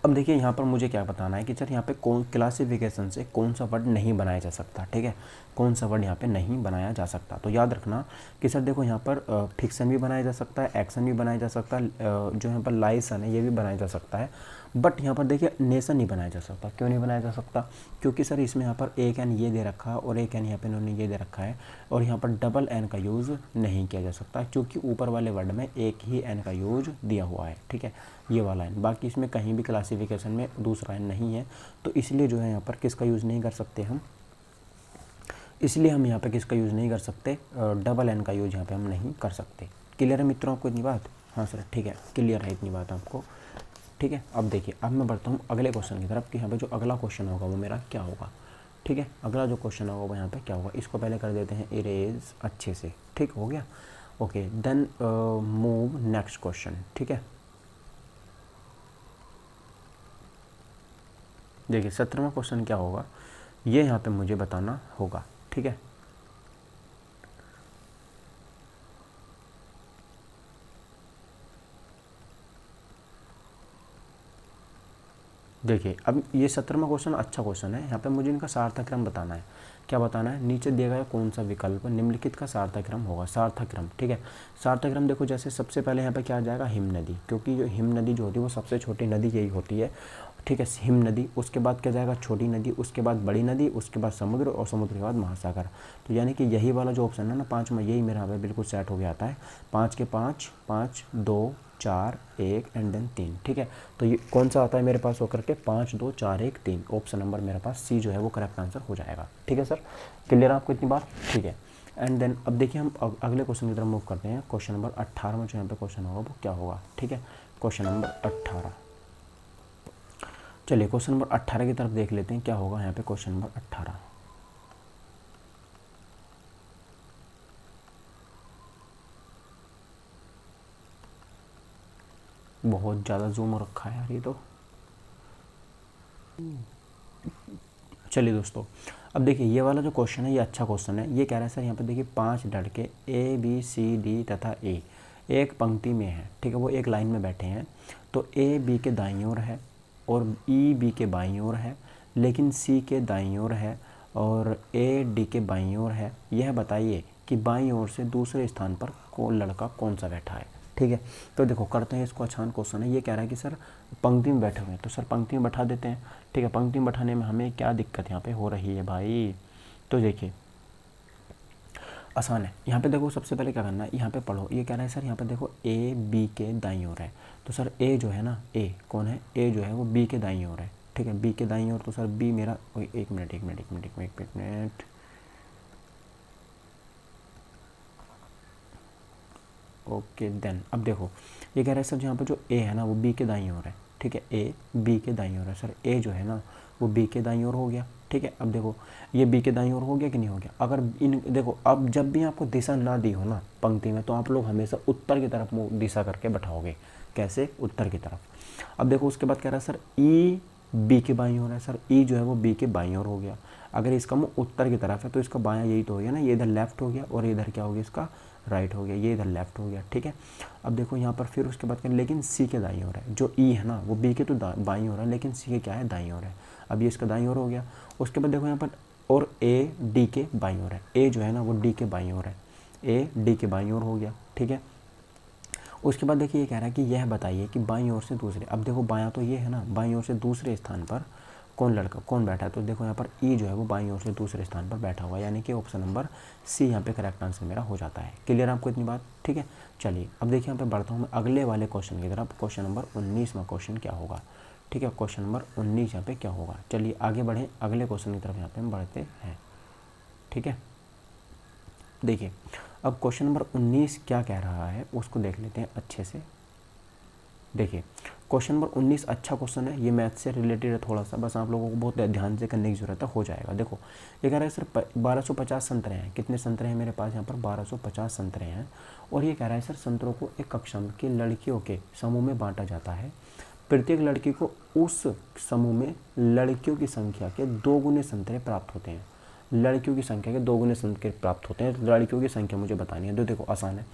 अब देखिए यहाँ पर मुझे क्या बताना है कि सर यहाँ पे कौन क्लासिफिकेशन से कौन सा वर्ड नहीं बनाया जा सकता। ठीक है, कौन सा वर्ड यहाँ पे नहीं बनाया जा सकता। तो याद रखना कि सर देखो यहाँ पर फिक्शन भी बनाया जा सकता है, एक्शन भी बनाया जा सकता है, जो यहाँ पर लाइसन है ये भी बनाया जा सकता है। बट यहाँ पर देखिए नेशन नहीं बनाया जा सकता। क्यों नहीं बनाया जा सकता, क्योंकि सर इसमें यहाँ पर एक एन ये दे रखा है और एक एन यहाँ पे इन्होंने ये दे रखा है, और यहाँ पर डबल एन का यूज़ नहीं किया जा सकता, क्योंकि ऊपर वाले वर्ड में एक ही एन का यूज दिया हुआ है। ठीक है, ये वाला एन, बाकी इसमें कहीं भी क्लासिफिकेशन में दूसरा एन नहीं है। तो इसलिए जो है यहाँ पर किसका यूज़ नहीं कर सकते हम, इसलिए हम यहाँ पे किसका यूज़ नहीं कर सकते, डबल एन का यूज यहाँ पे हम नहीं कर सकते। क्लियर है मित्रों आपको इतनी बात, हाँ सर ठीक है, क्लियर है इतनी बात आपको। ठीक है, अब देखिए अब मैं बढ़ता हूँ अगले क्वेश्चन की तरफ कि यहाँ पे जो अगला क्वेश्चन होगा वो मेरा क्या होगा। ठीक है, अगला जो क्वेश्चन होगा वो यहाँ पे क्या होगा, इसको पहले कर देते हैं इरेज अच्छे से। ठीक हो गया, okay, then move next question. ठीक है, देखिए 17वां क्वेश्चन क्या होगा ये यहाँ पे मुझे बताना होगा। ठीक है, देखिए अब ये 17वां क्वेश्चन अच्छा क्वेश्चन है। यहाँ पे मुझे इनका सार्थक क्रम बताना है। क्या बताना है, नीचे दिया गया कौन सा विकल्प निम्नलिखित का सार्थक क्रम होगा। सार्थक क्रम, ठीक है, सार्थक क्रम देखो जैसे सबसे पहले यहाँ पे क्या आ जाएगा, हिम नदी, क्योंकि जो हिम नदी जो होती है वो सबसे छोटी नदी यही होती है। ठीक है, हिम नदी, उसके बाद क्या जाएगा छोटी नदी, उसके बाद बड़ी नदी, उसके बाद समुद्र, और समुद्र के बाद महासागर। तो यानी कि यही वाला जो ऑप्शन है ना 5 में, यही मेरा यहाँ पे बिल्कुल सेट हो गया आता है। 5 के 5, 5, 2, 4, 1 एंड देन 3। ठीक है, तो ये कौन सा आता है मेरे पास होकर के 5, 2, 4, 1, 3। ऑप्शन नंबर मेरे पास सी जो है वो करेक्ट आंसर हो जाएगा। ठीक है सर, क्लियर आपको इतनी बात, ठीक है। एंड देन अब देखिए हम अगले क्वेश्चन की तरफ मूव करते हैं। क्वेश्चन नंबर 18 में जो यहाँ पे क्वेश्चन होगा वो क्या होगा। ठीक है, क्वेश्चन नंबर 18, चलिए क्वेश्चन नंबर 18 की तरफ देख लेते हैं क्या होगा यहाँ पे। क्वेश्चन नंबर 18, बहुत ज़्यादा जूम हो रखा है यार ये तो। चलिए दोस्तों, अब देखिए ये वाला जो क्वेश्चन है ये अच्छा क्वेश्चन है। ये कह रहा है सर यहाँ पे देखिए 5 लड़के ए बी सी डी तथा ए एक पंक्ति में है। ठीक है, वो एक लाइन में बैठे हैं। तो ए बी के दाईं ओर है और ई बी के बाईं ओर है, लेकिन सी के दाईं ओर है और ए डी के बाईं ओर है। यह बताइए कि बाईं ओर से दूसरे स्थान पर लड़का कौन सा बैठा है। ठीक है, तो देखो करते हैं इसको, आसान क्वेश्चन है। ये कह रहा है कि सर पंक्ति में बैठे हुए हैं, तो सर पंक्ति में बैठा देते हैं। ठीक है, पंक्ति में बैठाने में हमें क्या दिक्कत यहाँ पे हो रही है भाई। तो देखिए आसान है, यहाँ पे देखो सबसे पहले क्या करना है, यहाँ पे पढ़ो। ये कह रहा है सर यहाँ पे देखो ए बी के दाईं ओर है, तो सर ए जो है ना, ए कौन है, ए जो है वो बी के दाईं ओर है। ठीक है, बी के दाईं ओर, तो सर बी मेरा, एक मिनट, ओके देन अब देखो ये कह रहा है सर यहाँ पे जो ए है ना वो बी के दाईं ओर है। ठीक है, ए बी के दाईं ओर है। सर ए जो है ना वो बी के दाईं ओर हो गया। ठीक है, अब देखो ये बी के दाईं ओर हो गया कि नहीं हो गया। अगर इन देखो अब जब भी आपको दिशा ना दी हो ना पंक्ति में, तो आप लोग हमेशा उत्तर की तरफ मुँह दिशा करके बैठाओगे। कैसे, उत्तर की तरफ। अब देखो उसके बाद कह रहा है सर ई बी के बाईं ओर है। सर ई जो है वो बी के बाईं ओर हो गया। अगर इसका मुँह उत्तर की तरफ है तो इसका बायां यही तो हो गया ना, ये इधर लेफ्ट हो गया और इधर क्या हो गया इसका राइट हो गया, ये इधर लेफ्ट हो गया, ठीक है। अब देखो यहाँ पर फिर उसके बाद करें, लेकिन सी के दाईं ओर है, जो ई है ना वो बी के तो बाईं ओर है, लेकिन सी के क्या है, दाईं ओर है। अब ये इसका दाईं ओर हो गया। उसके बाद देखो यहाँ पर, और ए डी के बाईं ओर है, ए जो है ना वो डी के बाईं ओर है, ए डी के बाईं ओर हो गया, ठीक है। उसके बाद देखिए ये कह रहा है कि यह बताइए कि बाईं ओर से दूसरे, अब देखो बायां तो ये है ना, बाईं ओर से दूसरे स्थान पर कौन बैठा है, तो देखो यहाँ पर ई जो है वो बाईं ओर से दूसरे स्थान पर बैठा हुआ है, यानी कि ऑप्शन नंबर सी यहाँ पे करेक्ट आंसर मेरा हो जाता है। क्लियर आपको इतनी बात, ठीक है। चलिए अब देखिए यहाँ पे बढ़ता हूँ मैं अगले वाले क्वेश्चन की तरफ। क्वेश्चन नंबर 19 में क्वेश्चन क्या होगा, ठीक है। क्वेश्चन नंबर 19 यहाँ पे क्या होगा, चलिए आगे बढ़ें, अगले क्वेश्चन की तरफ यहाँ पे हम बढ़ते हैं, ठीक है। देखिए अब क्वेश्चन नंबर 19 क्या कह रहा है उसको देख लेते हैं अच्छे से। देखिए क्वेश्चन नंबर 19 अच्छा क्वेश्चन है, ये मैथ से रिलेटेड है थोड़ा सा, बस आप लोगों को बहुत ध्यान से करने की जरूरत है, हो जाएगा। देखो ये कह रहा है सर 1250 संतरे हैं, कितने संतरे हैं मेरे पास यहाँ पर, 1250 संतरे हैं। और ये कह रहा है सर संतरों को एक कक्षा की लड़कियों के समूह में बांटा जाता है, प्रत्येक लड़की को उस समूह में लड़कियों की संख्या के 2 गुने संतरे प्राप्त होते हैं। लड़कियों की संख्या के 2 गुने संतरे प्राप्त होते हैं, लड़कियों की संख्या मुझे बतानी है। तो देखो आसान है,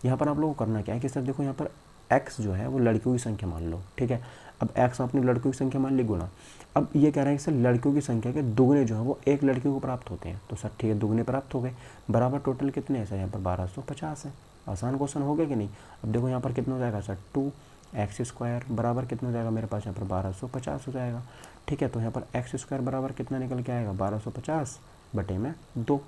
यहाँ पर आप लोगों को करना क्या है कि सर देखो यहाँ पर x जो है वो लड़कियों की संख्या मान लो, ठीक है। अब x आपने लड़कियों की संख्या मान ली गुणा, अब ये कह रहा है कि सर लड़कियों की संख्या के दुगने जो है वो एक लड़की को प्राप्त होते हैं, तो सर ठीक है दुगने प्राप्त हो गए, बराबर टोटल कितने हैं सर, यहाँ पर 1250 है। आसान क्वेश्चन हो गया कि नहीं। अब देखो यहाँ पर कितना हो जाएगा सर 2x² बराबर कितना हो जाएगा मेरे पास यहाँ पर 1250 हो जाएगा, ठीक है। तो यहाँ पर x² बराबर कितना निकल के आएगा 1250 बटे में 2।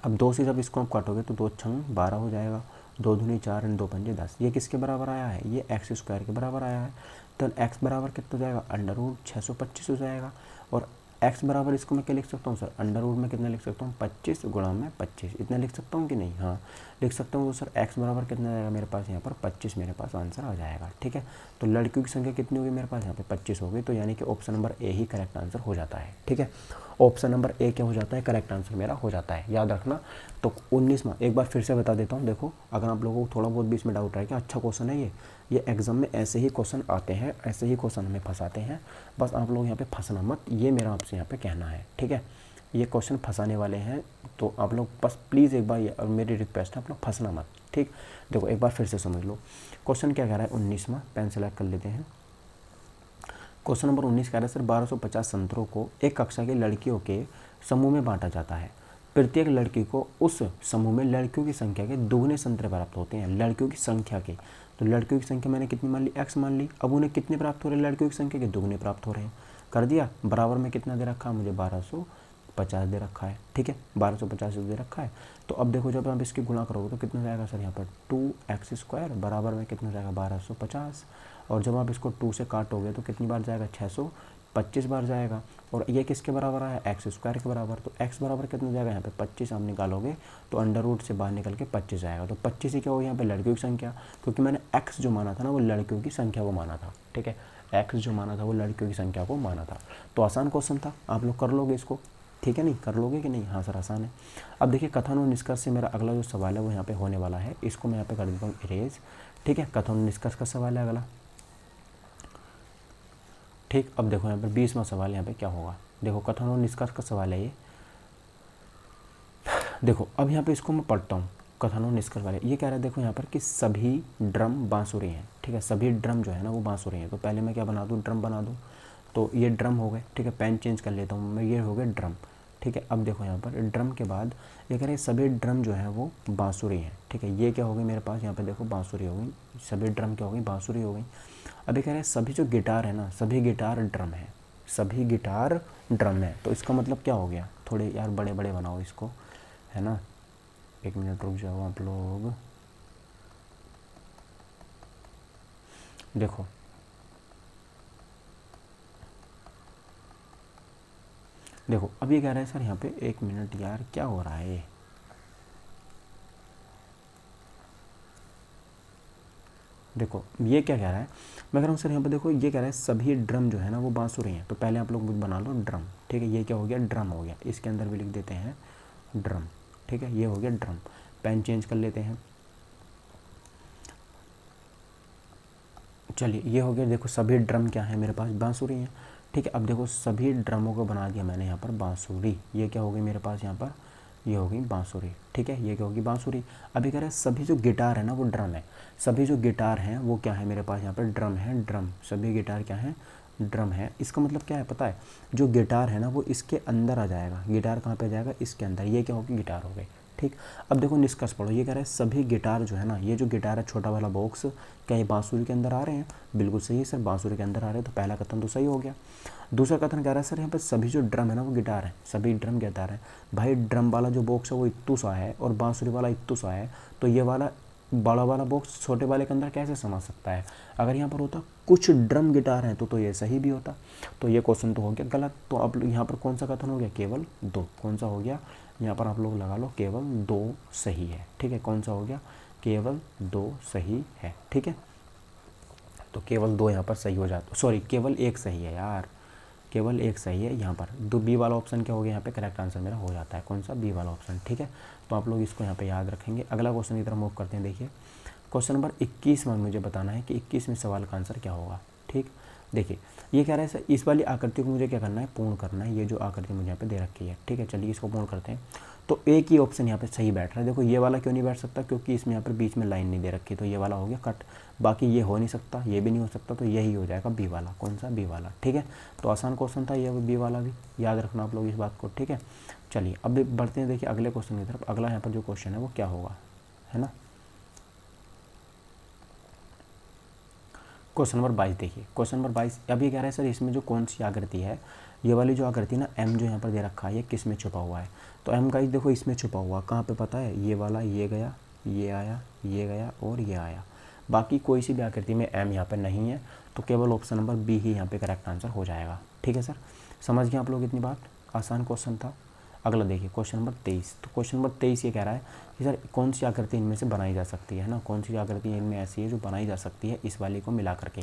अब 2 से जब इसको आप काटोगे तो 2 छंग 12 हो जाएगा, 2 दूनी 4 2 पंजे 10। ये किसके बराबर आया है, ये x² के बराबर आया है। तो x बराबर कितना हो जाएगा, √625 हो जाएगा। और x बराबर इसको मैं क्या लिख सकता हूँ सर, √ में कितना लिख सकता हूँ 25 गुणा में 25, इतना लिख सकता हूँ कि नहीं, हाँ लिख सकता हूँ। तो सर x बराबर कितना आएगा मेरे पास यहाँ पर 25 मेरे पास आंसर आ जाएगा, ठीक है। तो लड़कियों की संख्या कितनी होगी मेरे पास यहाँ पे 25 होगी, तो यानी कि option number A he correct answer हो जाता है, ठीक है। ऑप्शन नंबर ए क्या हो जाता है, करेक्ट आंसर मेरा हो जाता है, याद रखना। तो 19वां एक बार फिर से बता देता हूँ। देखो अगर आप लोगों को थोड़ा बहुत बीच में डाउट है कि अच्छा क्वेश्चन है ये एग्जाम में ऐसे ही क्वेश्चन आते हैं, ऐसे ही क्वेश्चन हमें फंसाते हैं, बस आप लोग यहाँ पे फंसना मत, ये मेरा आपसे यहाँ पे कहना है, ठीक है। ये क्वेश्चन फंसाने वाले हैं, तो आप लोग बस प्लीज़ एक बार ये और मेरी रिक्वेस्ट है, आप लोग फंसना मत, ठीक। देखो एक बार फिर से समझ लो क्वेश्चन क्या कह रहा है 19वां, पेन सेलेक्ट कर लेते हैं। क्वेश्चन नंबर 19 कह रहा है सर 1250 संतरों को एक कक्षा की लड़कियों के समूह में बांटा जाता है, प्रत्येक लड़की को उस समूह में लड़कियों की संख्या के दुगने संतरे प्राप्त होते हैं, लड़कियों की संख्या के। तो लड़कियों की संख्या मैंने कितनी मान ली, x मान ली। अब उन्हें कितने प्राप्त हो रहे हैं, लड़कियों की संख्या के दुगने प्राप्त हो रहे हैं, कर दिया। बराबर में कितना दे रखा है मुझे, 1250 दे रखा है, ठीक है, 1250 दे रखा है। तो अब देखो जब आप इसकी गुणा करोगे तो कितना जाएगा सर यहाँ पर 2x² बराबर में कितना जाएगा 1250, और जब आप इसको 2 से काटोगे तो कितनी बार जाएगा 625 बार जाएगा। और ये किसके बराबर आया, x² के बराबर। तो x बराबर कितना जाएगा यहाँ पे 25 आप निकालोगे तो √ से बाहर निकल के 25 आएगा। तो 25 ही क्या होगी यहाँ पे लड़कियों की संख्या, क्योंकि मैंने x जो माना था ना वो लड़कियों की संख्या को माना था, ठीक है। x जो माना था वो लड़कियों की संख्या को माना था। तो आसान क्वेश्चन था, आप लोग कर लोगे इसको, ठीक है। नहीं कर लोगे कि नहीं, हाँ सर आसान है। अब देखिए कथन और निष्कर्ष से मेरा अगला जो सवाल है वो यहाँ पे होने वाला है, इसको मैं यहाँ पे कर देता हूँ इरेज, ठीक है। कथन और निष्कर्ष का सवाल है अगला, ठीक। अब देखो यहाँ पर 20वां सवाल यहाँ पे क्या होगा, देखो कथन और निष्कर्ष का सवाल है ये। देखो अब यहाँ पे इसको मैं पढ़ता हूँ, कथन और निष्कर्ष वाले। ये कह रहा है देखो यहाँ पर कि सभी ड्रम बांसुरी हैं, ठीक है, सभी ड्रम जो है ना वो बांसुरी हैं। तो पहले मैं क्या बना दूँ, ड्रम बना दूँ, तो ये ड्रम हो गए, ठीक है। पेन चेंज कर लेता हूँ मैं, ये हो गए ड्रम, ठीक है। अब देखो यहाँ पर ड्रम के बाद ये कह रहे हैं सभी ड्रम जो है वो बांसुरी हैं, ठीक है। ये क्या हो गई मेरे पास यहाँ पे देखो बांसुरी हो गई, सभी ड्रम क्या हो गई, बांसुरी हो गई। अब ये कह रहे हैं सभी जो गिटार है ना, सभी गिटार ड्रम है, सभी गिटार ड्रम है। तो इसका मतलब क्या हो गया, थोड़े यार बड़े बड़े बनाओ इसको, है ना। 1 मिनट रुक जाओ आप लोग। देखो देखो अब ये कह रहा है सर यहाँ पे 1 मिनट यार क्या हो रहा है। देखो ये क्या कह रहा है, मैं कह रहा हूँ सर यहाँ पे देखो ये कह रहा है सभी ड्रम जो है ना वो बांसुरी हैं। तो पहले आप लोग बना लो ड्रम, ठीक है। ये क्या हो गया, ड्रम हो गया, इसके अंदर भी लिख देते हैं ड्रम, ठीक है। ये हो गया ड्रम, पेन चेंज कर लेते हैं। चलिए ये हो गया, देखो सभी ड्रम क्या है मेरे पास, बांसुरी हैं, ठीक है। अब देखो सभी ड्रमों को बना दिया मैंने यहाँ पर बांसुरी, ये क्या हो गई मेरे पास यहाँ पर ये होगी बांसुरी, ठीक है, ये क्या होगी बांसुरी। अभी कह रहे हैं सभी जो गिटार है ना वो ड्रम है, सभी जो गिटार हैं वो क्या है मेरे पास यहाँ पर ड्रम है, ड्रम, सभी गिटार क्या है ड्रम है। इसका मतलब क्या है पता है, जो गिटार है ना वो इसके अंदर आ जाएगा, गिटार कहाँ पे जाएगा इसके अंदर, ये क्या होगी गिटार हो गई, ठीक। अब देखो निष्कर्ष पढ़ो, ये कह रहे हैं सभी गिटार जो है ना, ये जो गिटार है छोटा वाला बॉक्स, क्या ये बांसुरी के अंदर आ रहे हैं, बिल्कुल सही है सर, बांसुरी के अंदर आ रहे हैं, तो पहला कथन तो सही हो गया। दूसरा कथन कह रहा है सर यहाँ पे सभी जो ड्रम है ना वो गिटार है, सभी ड्रम गिटार है। भाई ड्रम वाला जो बॉक्स है वो इत्तू सा है और बांसुरी वाला इत्तू सा है, तो ये वाला बड़ा वाला बॉक्स छोटे वाले के अंदर कैसे समा सकता है। अगर यहाँ पर होता कुछ ड्रम गिटार हैं तो ये सही भी होता, तो ये क्वेश्चन तो हो गया गलत। तो अब यहाँ पर कौन सा कथन हो गया, केवल दो, कौन सा हो गया यहाँ पर आप लोग लगा लो, केवल दो सही है, ठीक है, कौन सा हो गया, केवल दो सही है, ठीक है। तो केवल दो यहाँ पर सही हो जाता, सॉरी केवल एक सही है यार, केवल एक सही है यहाँ पर। दो बी वाला ऑप्शन क्या हो गया यहाँ पे, करेक्ट आंसर मेरा हो जाता है, कौन सा, बी वाला ऑप्शन, ठीक है। तो आप लोग इसको यहाँ पे याद रखेंगे। अगला क्वेश्चन की तरफ मूव करते हैं। देखिए क्वेश्चन नंबर 21 में मुझे बताना है कि 21वें सवाल का आंसर क्या होगा, ठीक। देखिए ये कह रहा है सर इस वाली आकृति को मुझे क्या करना है, पूर्ण करना है, ये जो आकृति मुझे यहाँ पे दे रखी है, ठीक है। चलिए इसको पूर्ण करते हैं। तो एक ही ऑप्शन यहाँ पे सही बैठ रहा है। देखो ये वाला क्यों नहीं बैठ सकता, क्योंकि इसमें यहाँ पर बीच में लाइन नहीं दे रखी, तो ये वाला हो गया कट। बाकी ये हो नहीं सकता, ये भी नहीं हो सकता, तो यही हो जाएगा बी वाला, कौन सा, बी वाला, ठीक है। तो आसान क्वेश्चन था ये बी वाला भी, याद रखना आप लोग इस बात को, ठीक है। चलिए अब बढ़ते हैं, देखिए अगले क्वेश्चन की तरफ। अगला यहाँ पर जो क्वेश्चन है वो क्या होगा, है ना। क्वेश्चन नंबर 22 देखिए, क्वेश्चन नंबर 22 अब ये कह रहा है सर इसमें जो कौन सी आकृति है, ये वाली जो आकृति ना एम जो यहाँ पर दे रखा है, ये किस में छुपा हुआ है। तो एम गाइस देखो इसमें छुपा हुआ कहाँ पे पता है, ये वाला, ये गया, ये आया, ये गया और ये आया। बाकी कोई सी भी आकृति में एम यहाँ पर नहीं है, तो केवल ऑप्शन नंबर बी ही यहाँ पे करेक्ट आंसर हो जाएगा, ठीक है सर। समझ गए आप लोग इतनी बात, आसान क्वेश्चन था। अगला देखिए क्वेश्चन नंबर 23। तो क्वेश्चन नंबर 23 ये कह रहा है कि सर कौन सी आकृति इनमें से बनाई जा सकती है ना, कौन सी आकृति इनमें ऐसी है जो बनाई जा सकती है इस वाली को मिला करके।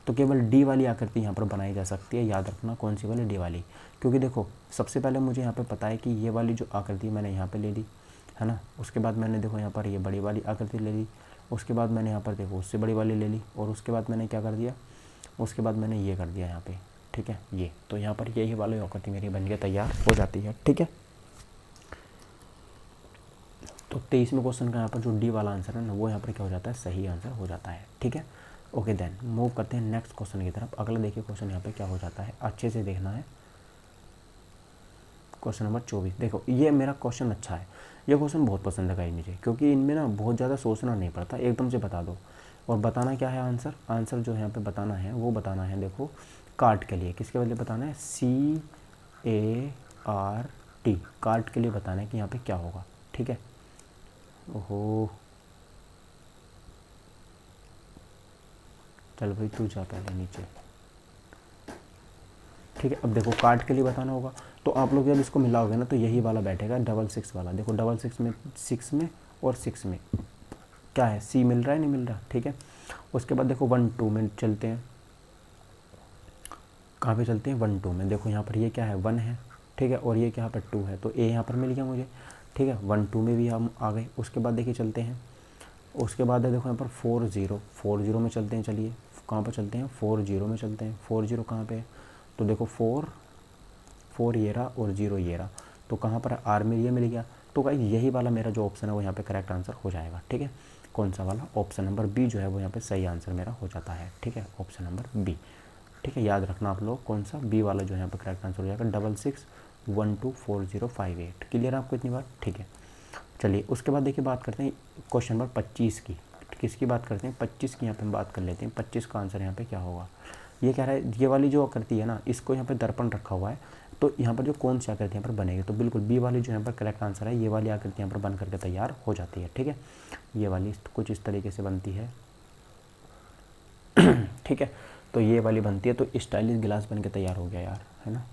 तो केवल डी वाली आकृति यहाँ पर बनाई जा सकती है, याद रखना कौन सी वाली, डी वाली। क्योंकि देखो सबसे पहले मुझे यहाँ पर पता है कि ये वाली जो आकृति मैंने यहाँ पर ले ली है ना, उसके बाद मैंने देखो यहाँ पर ये बड़ी वाली आकृति ले ली, उसके बाद मैंने यहाँ पर देखो उससे बड़ी वाली ले ली, और उसके बाद मैंने क्या कर दिया, उसके बाद मैंने ये कर दिया यहाँ पे, ठीक है ये। तो यहाँ पर यही वाली आकृति मेरी बन के तैयार हो जाती है, ठीक है। तो 23वें क्वेश्चन का यहाँ पर जो डी वाला आंसर है ना वो यहाँ पर क्या हो जाता है, सही आंसर हो जाता है, ठीक है। ओके देन मूव करते हैं नेक्स्ट क्वेश्चन की तरफ। अगला देखिए क्वेश्चन यहाँ पे क्या हो जाता है, अच्छे से देखना है। क्वेश्चन नंबर 24 देखो, ये मेरा क्वेश्चन अच्छा है, ये क्वेश्चन बहुत पसंद है मुझे, क्योंकि इनमें ना बहुत ज़्यादा सोचना नहीं पड़ता, एकदम से बता दो। और बताना क्या है आंसर, आंसर जो यहाँ पे बताना है वो बताना है, देखो कार्ट के लिए, किसके लिए बताना है, CART, कार्ट के लिए बताना है कि यहाँ पे क्या होगा, ठीक है। ओहो चल भाई तू जा पहले नीचे, ठीक है। अब देखो कार्ट के लिए बताना होगा, तो आप लोग जब इसको मिलाओगे ना तो यही वाला बैठेगा, 666 वाला। देखो 666 में 6 में और 6 में क्या है, सी मिल रहा है नहीं मिल रहा, ठीक है। उसके बाद देखो 1 2 में चलते हैं, कहाँ पे चलते हैं, 1 2 में। देखो यहाँ पर ये क्या है, 1 है, ठीक है, और ये क्या पर 2 है, तो ए यहाँ पर मिल गया मुझे, ठीक है। 1 2 में भी हम आ गए। उसके बाद देखिए चलते हैं, उसके बाद है देखो यहाँ पर 4 0 में चलते हैं। चलिए कहाँ पर चलते हैं, 4 0 में चलते हैं। 4 0 कहाँ पे है, तो देखो 4 ये रहा और 0 ये रहा, तो कहाँ पर आर में ये मिल गया। तो गाइस यही वाला मेरा जो ऑप्शन है वो यहाँ पे करेक्ट आंसर हो जाएगा, ठीक है। कौन सा वाला, ऑप्शन नंबर बी जो है वो यहाँ पे सही आंसर मेरा हो जाता है, ठीक है, ऑप्शन नंबर बी, ठीक है। याद रखना आप लोग कौन सा, बी वाला जो है यहाँ पे करेक्ट आंसर हो जाएगा, 66124058। क्लियर आपको इतनी बात, ठीक है। चलिए उसके बाद देखिए बात करते हैं क्वेश्चन नंबर 25 की, किसकी बात करते हैं, 25 की यहाँ पे हम बात कर लेते हैं। 25 का आंसर यहाँ पे क्या होगा, ये कह रहा है ये वाली जो आकृति है ना, इसको यहाँ पे दर्पण रखा हुआ है, तो यहाँ पर जो कौन सी आकृति यहाँ पर बनेगी, तो बिल्कुल बी वाली जो यहाँ पर करेक्ट आंसर है, ये वाली आकृति यहाँ पर बन करके तैयार हो जाती है, ठीक है। ये वाली कुछ इस तरीके से बनती है, ठीक है। तो ये वाली बनती है, तो स्टाइलिश गिलास बन के तैयार हो गया यार, है ना।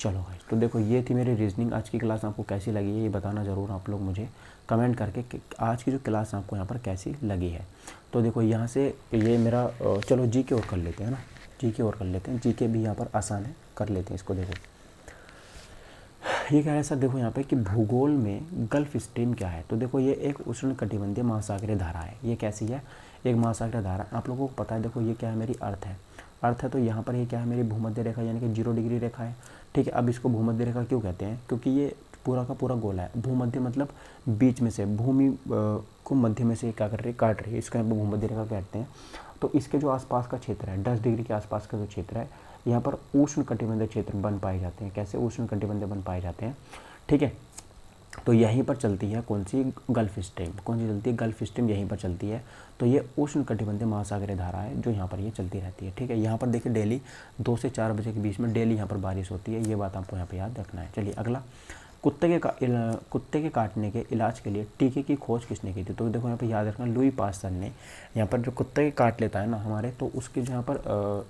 चलो भाई, तो देखो ये थी मेरी रीजनिंग। आज की क्लास आपको कैसी लगी है ये बताना ज़रूर आप लोग मुझे कमेंट करके कि आज की जो क्लास आपको यहाँ पर कैसी लगी है। तो देखो यहाँ से ये मेरा चलो जी के और कर लेते हैं ना, जी के और कर लेते हैं, जी के भी यहाँ पर आसान है, कर लेते हैं इसको। देखो ये क्या है सर, देखो यहाँ पे कि भूगोल में गल्फ स्ट्रीम क्या है, तो देखो ये एक उष्णकटिबंधीय महासागरीय धारा है। ये कैसी है, एक महासागरीय धारा, आप लोगों को पता है। देखो ये क्या है, मेरी अर्थ है, अर्थ है, तो यहाँ पर ये क्या है, मेरी भूमध्य रेखा यानी कि 0 डिग्री रेखा है, ठीक है। अब इसको भूमध्य रेखा क्यों कहते हैं, क्योंकि ये पूरा का पूरा गोला है। भूमध्य मतलब बीच में से, भूमि को मध्य में से क्या कर रही है, काट रही है, इसका भूमध्य रेखा कहते हैं। तो इसके जो आसपास का क्षेत्र है, 10 डिग्री के आसपास का जो क्षेत्र है, यहाँ पर उष्ण कटिबंधीय क्षेत्र बन पाए जाते हैं। कैसे उष्ण कटिबंधीय बन पाए जाते हैं, ठीक है। तो यहीं पर चलती है कौन सी, गल्फ स्ट्रीम। कौन सी चलती है, गल्फ स्ट्रीम यहीं पर चलती है। तो ये उष्ण कटिबंधीय महासागरीय धारा है जो यहाँ पर ये चलती रहती है, ठीक है। यहाँ पर देखिए डेली 2 से 4 बजे के बीच में डेली यहाँ पर बारिश होती है, ये बात आपको यहाँ पर याद रखना है। चलिए अगला, कुत्ते के काटने के इलाज के लिए टीके की खोज किसने की थी। तो देखो यहाँ पे याद रखना, लुई पास्चर ने। यहाँ पर जो कुत्ते के काट लेता है ना हमारे, तो उसकी जो यहाँ पर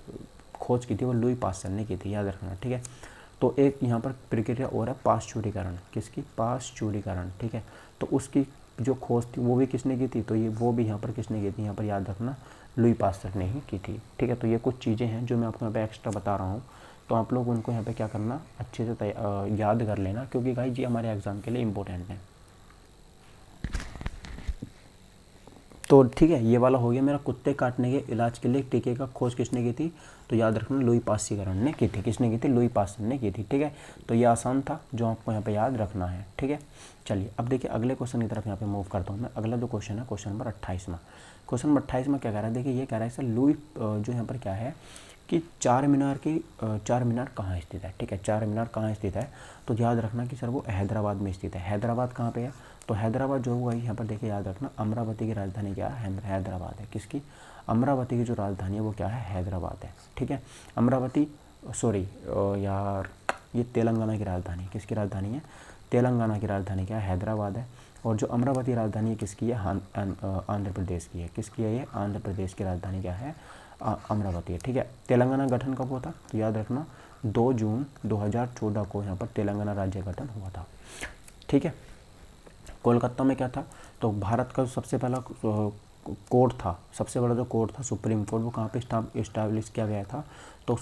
खोज की थी वो लुई पास्चर ने की थी, याद रखना, ठीक है। तो एक यहाँ पर प्रक्रिया और है पाश्चुरीकरण, किसकी, पाश्चुरीकरण, ठीक है। तो उसकी जो खोज थी वो भी किसने की थी, तो ये वो भी यहाँ पर किसने की थी, यहाँ पर याद रखना लुई पास्चर ने ही की थी, ठीक है। तो ये कुछ चीज़ें हैं जो मैं आपको यहाँ पे एक्स्ट्रा बता रहा हूँ, तो आप लोग उनको यहाँ पे क्या करना, अच्छे से याद कर लेना, क्योंकि गाइस ये हमारे एग्ज़ाम के लिए इम्पोर्टेंट है। तो ठीक है, ये वाला हो गया मेरा, कुत्ते काटने के इलाज के लिए टीके का खोज किसने की थी, तो याद रखना लुई पाश्चुरीकरण ने की थी। किसने की थी, लुई पास्चर ने की थी, ठीक है। तो ये आसान था जो आपको यहाँ पे याद रखना है, ठीक है। चलिए अब देखिए अगले क्वेश्चन की तरफ यहाँ पे मूव करता हूँ मैं। अगला जो क्वेश्चन है, क्वेश्चन नंबर 28वां। क्वेश्चन नंबर 28वां क्या कह रहा है, देखिए ये कह रहा है सर लुई जो यहाँ पर क्या है कि चार मीनार कहाँ स्थित है, ठीक है। चार मीनार कहाँ स्थित है, तो याद रखना कि सर वो हैदराबाद में स्थित है। हैदराबाद कहाँ पे है, तो हैदराबाद जो होगा यहाँ पर देखिए याद रखना, अमरावती की राजधानी क्या है, हैदराबाद है। किसकी, अमरावती की जो राजधानी है वो क्या है, हैदराबाद है, ठीक है। अमरावती, सॉरी यार, ये तेलंगाना की राजधानी, किसकी राजधानी है, तेलंगाना की राजधानी क्या है, हैदराबाद है। और जो अमरावती राजधानी है किसकी है, आंध्र प्रदेश की है। किसकी है ये, आंध्र प्रदेश की राजधानी क्या है, अमरावती है, ठीक है। तेलंगाना गठन कब हुआ था, तो याद रखना 2 जून 2014 को यहाँ पर तेलंगाना राज्य गठन हुआ था, ठीक है। कोलकाता में क्या था, तो भारत का सबसे पहला कोर्ट था, सबसे बड़ा जो कोर्ट था सुप्रीम कोर्ट, वो कहाँ पे इस्टाब्लिश किया गया था, तो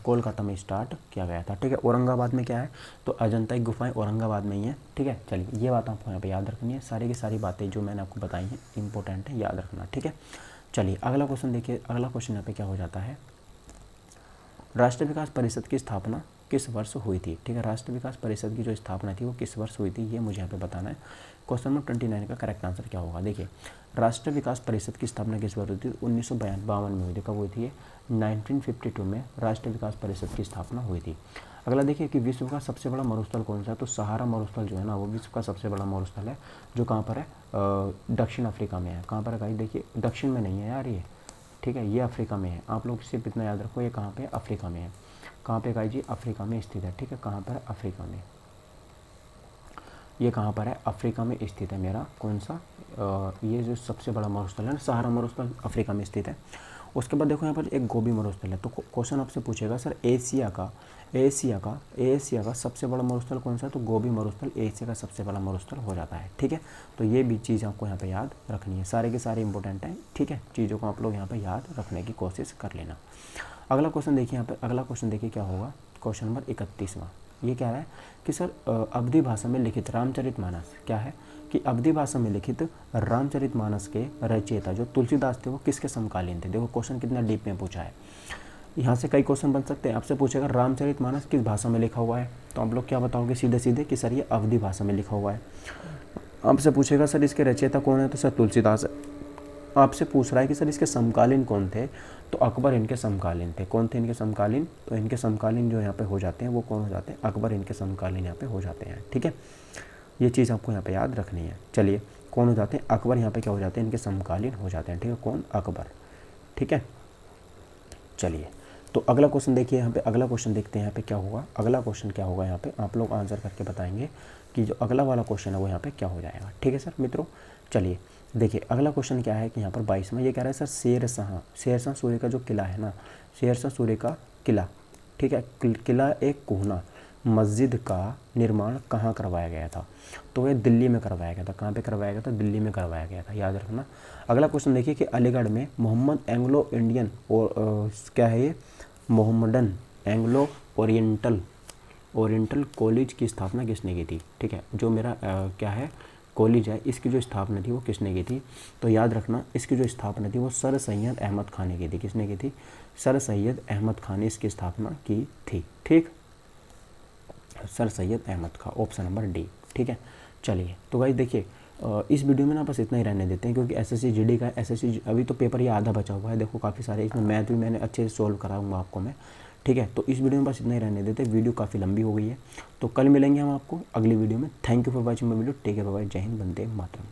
कोलकाता में स्टार्ट किया गया था, ठीक है। औरंगाबाद में क्या है, तो अजंता की गुफाएं औरंगाबाद में ही है, ठीक है। चलिए ये बात आपको यहाँ पे याद रखनी है, सारी की सारी बातें जो मैंने आपको बताई हैं इंपॉर्टेंट है, याद रखना, ठीक है। चलिए अगला क्वेश्चन देखिए, अगला क्वेश्चन यहाँ पे क्या हो जाता है, राष्ट्रीय विकास परिषद की स्थापना किस वर्ष हुई थी, ठीक है। राष्ट्रीय विकास परिषद की जो स्थापना थी वो किस वर्ष हुई थी, ये मुझे यहाँ पे बताना है। क्वेश्चन नंबर 29 का करेक्ट आंसर क्या होगा, देखिए राष्ट्रीय विकास परिषद की स्थापना किस वर्ष हुई थी, 1952 में हुई थी। कब हुई थी ये, 1952 में राष्ट्रीय विकास परिषद की स्थापना हुई थी। अगला देखिए कि विश्व का सबसे बड़ा मरुस्थल कौन सा है, तो सहारा मरुस्थल जो है ना वो विश्व का सबसे बड़ा मरुस्थल है, जो कहाँ पर है, दक्षिण अफ्रीका में है। कहाँ पर है गाइस, देखिए दक्षिण में नहीं है यार ये, ठीक है, ये अफ्रीका में है। आप लोग सिर्फ इतना याद रखो, ये कहाँ पे, अफ्रीका में है। कहाँ पे गाइस जी, अफ्रीका में स्थित है, ठीक है। कहाँ पर है, अफ्रीका में, ये कहाँ पर है, अफ्रीका में स्थित है मेरा कौन सा, ये जो सबसे बड़ा मरुस्थल है ना, सहारा मरुस्थल अफ्रीका में स्थित है। उसके बाद देखो यहाँ पर एक गोबी मरुस्थल है, तो क्वेश्चन आपसे पूछेगा सर एशिया का सबसे बड़ा मरुस्थल कौन सा है, तो गोबी मरुस्थल एशिया का सबसे बड़ा मरुस्थल हो जाता है, ठीक है। तो ये भी चीज़ आपको यहाँ पे याद रखनी है, सारे के सारे इंपॉर्टेंट हैं, ठीक है। चीज़ों को आप लोग यहाँ पे याद रखने की कोशिश कर लेना। अगला क्वेश्चन देखिए यहाँ पे, अगला क्वेश्चन देखिए क्या होगा, क्वेश्चन नंबर 31वां। ये कह रहा है कि सर अवधी भाषा में लिखित रामचरितमानस क्या है, कि अवधी भाषा में लिखित रामचरितमानस के रचयिता जो तुलसीदास थे वो किसके समकालीन थे। देखो क्वेश्चन कितना डीप में पूछा है, यहाँ से कई क्वेश्चन बन सकते हैं। आपसे पूछेगा रामचरितमानस किस भाषा में लिखा हुआ है, तो आप लोग क्या बताओगे सीधे सीधे कि सर ये अवधी भाषा में लिखा हुआ है। आपसे पूछेगा सर इसके रचयिता कौन है, तो सर तुलसीदास है। आपसे पूछ रहा है कि सर इसके समकालीन कौन थे, तो अकबर इनके समकालीन थे। कौन थे इनके समकालीन, तो इनके समकालीन जो यहाँ पे हो जाते हैं वो कौन हो जाते हैं, अकबर इनके समकालीन यहाँ पे हो जाते हैं, ठीक है। ये चीज़ आपको यहाँ पे याद रखनी है। चलिए कौन हो जाते हैं, अकबर यहाँ पे क्या हो जाते हैं, इनके समकालीन हो जाते हैं, ठीक है। कौन, अकबर, ठीक है। चलिए तो अगला क्वेश्चन देखिए, यहाँ पे अगला क्वेश्चन देखते हैं यहाँ पे क्या होगा। अगला क्वेश्चन क्या होगा यहाँ पे आप लोग आंसर करके बताएंगे कि जो अगला वाला क्वेश्चन है वो यहाँ पे क्या हो जाएगा, ठीक है सर मित्रों। चलिए देखिए अगला क्वेश्चन क्या है कि यहाँ पर 22वां, ये कह रहा है सर शेरशाह सूर्य का जो किला है ना, शेरशाह सूर्य का किला, ठीक है, किला एक कोहना मस्जिद का निर्माण कहाँ करवाया गया था, तो ये दिल्ली में करवाया गया था। कहाँ पे करवाया गया था, दिल्ली में करवाया गया था, याद रखना। अगला क्वेश्चन देखिए कि अलीगढ़ में मोहम्मद एंग्लो इंडियन और क्या है ये, मोहम्मदन एंग्लो ओरिएंटल कॉलेज की स्थापना किसने की थी, ठीक है। जो मेरा क्या है कॉलेज है, इसकी जो स्थापना थी वो किसने की थी, तो याद रखना इसकी जो स्थापना थी वो सर सैयद अहमद खान ने की थी। किसने की थी, सर सैयद अहमद खान ने इसकी स्थापना की थी, ठीक। सर सैयद अहमद खां, ऑप्शन नंबर डी। ठीक है, चलिए तो गाइस देखिए इस वीडियो में ना बस इतना ही रहने देते हैं, क्योंकि एसएससी जीडी का एसएससी अभी तो पेपर ये आधा बचा हुआ है। देखो काफ़ी सारे इसमें मैथ भी मैंने अच्छे से सोल्व कराऊंगा आपको मैं। ठीक है, तो इस वीडियो में बस इतना ही रहने देते हैं, वीडियो काफ़ी लंबी हो गई है। तो कल मिलेंगे हम आपको अगली वीडियो में। Thank you for watching my video, take care, bye bye, जय हिंद, वंदे मातरम।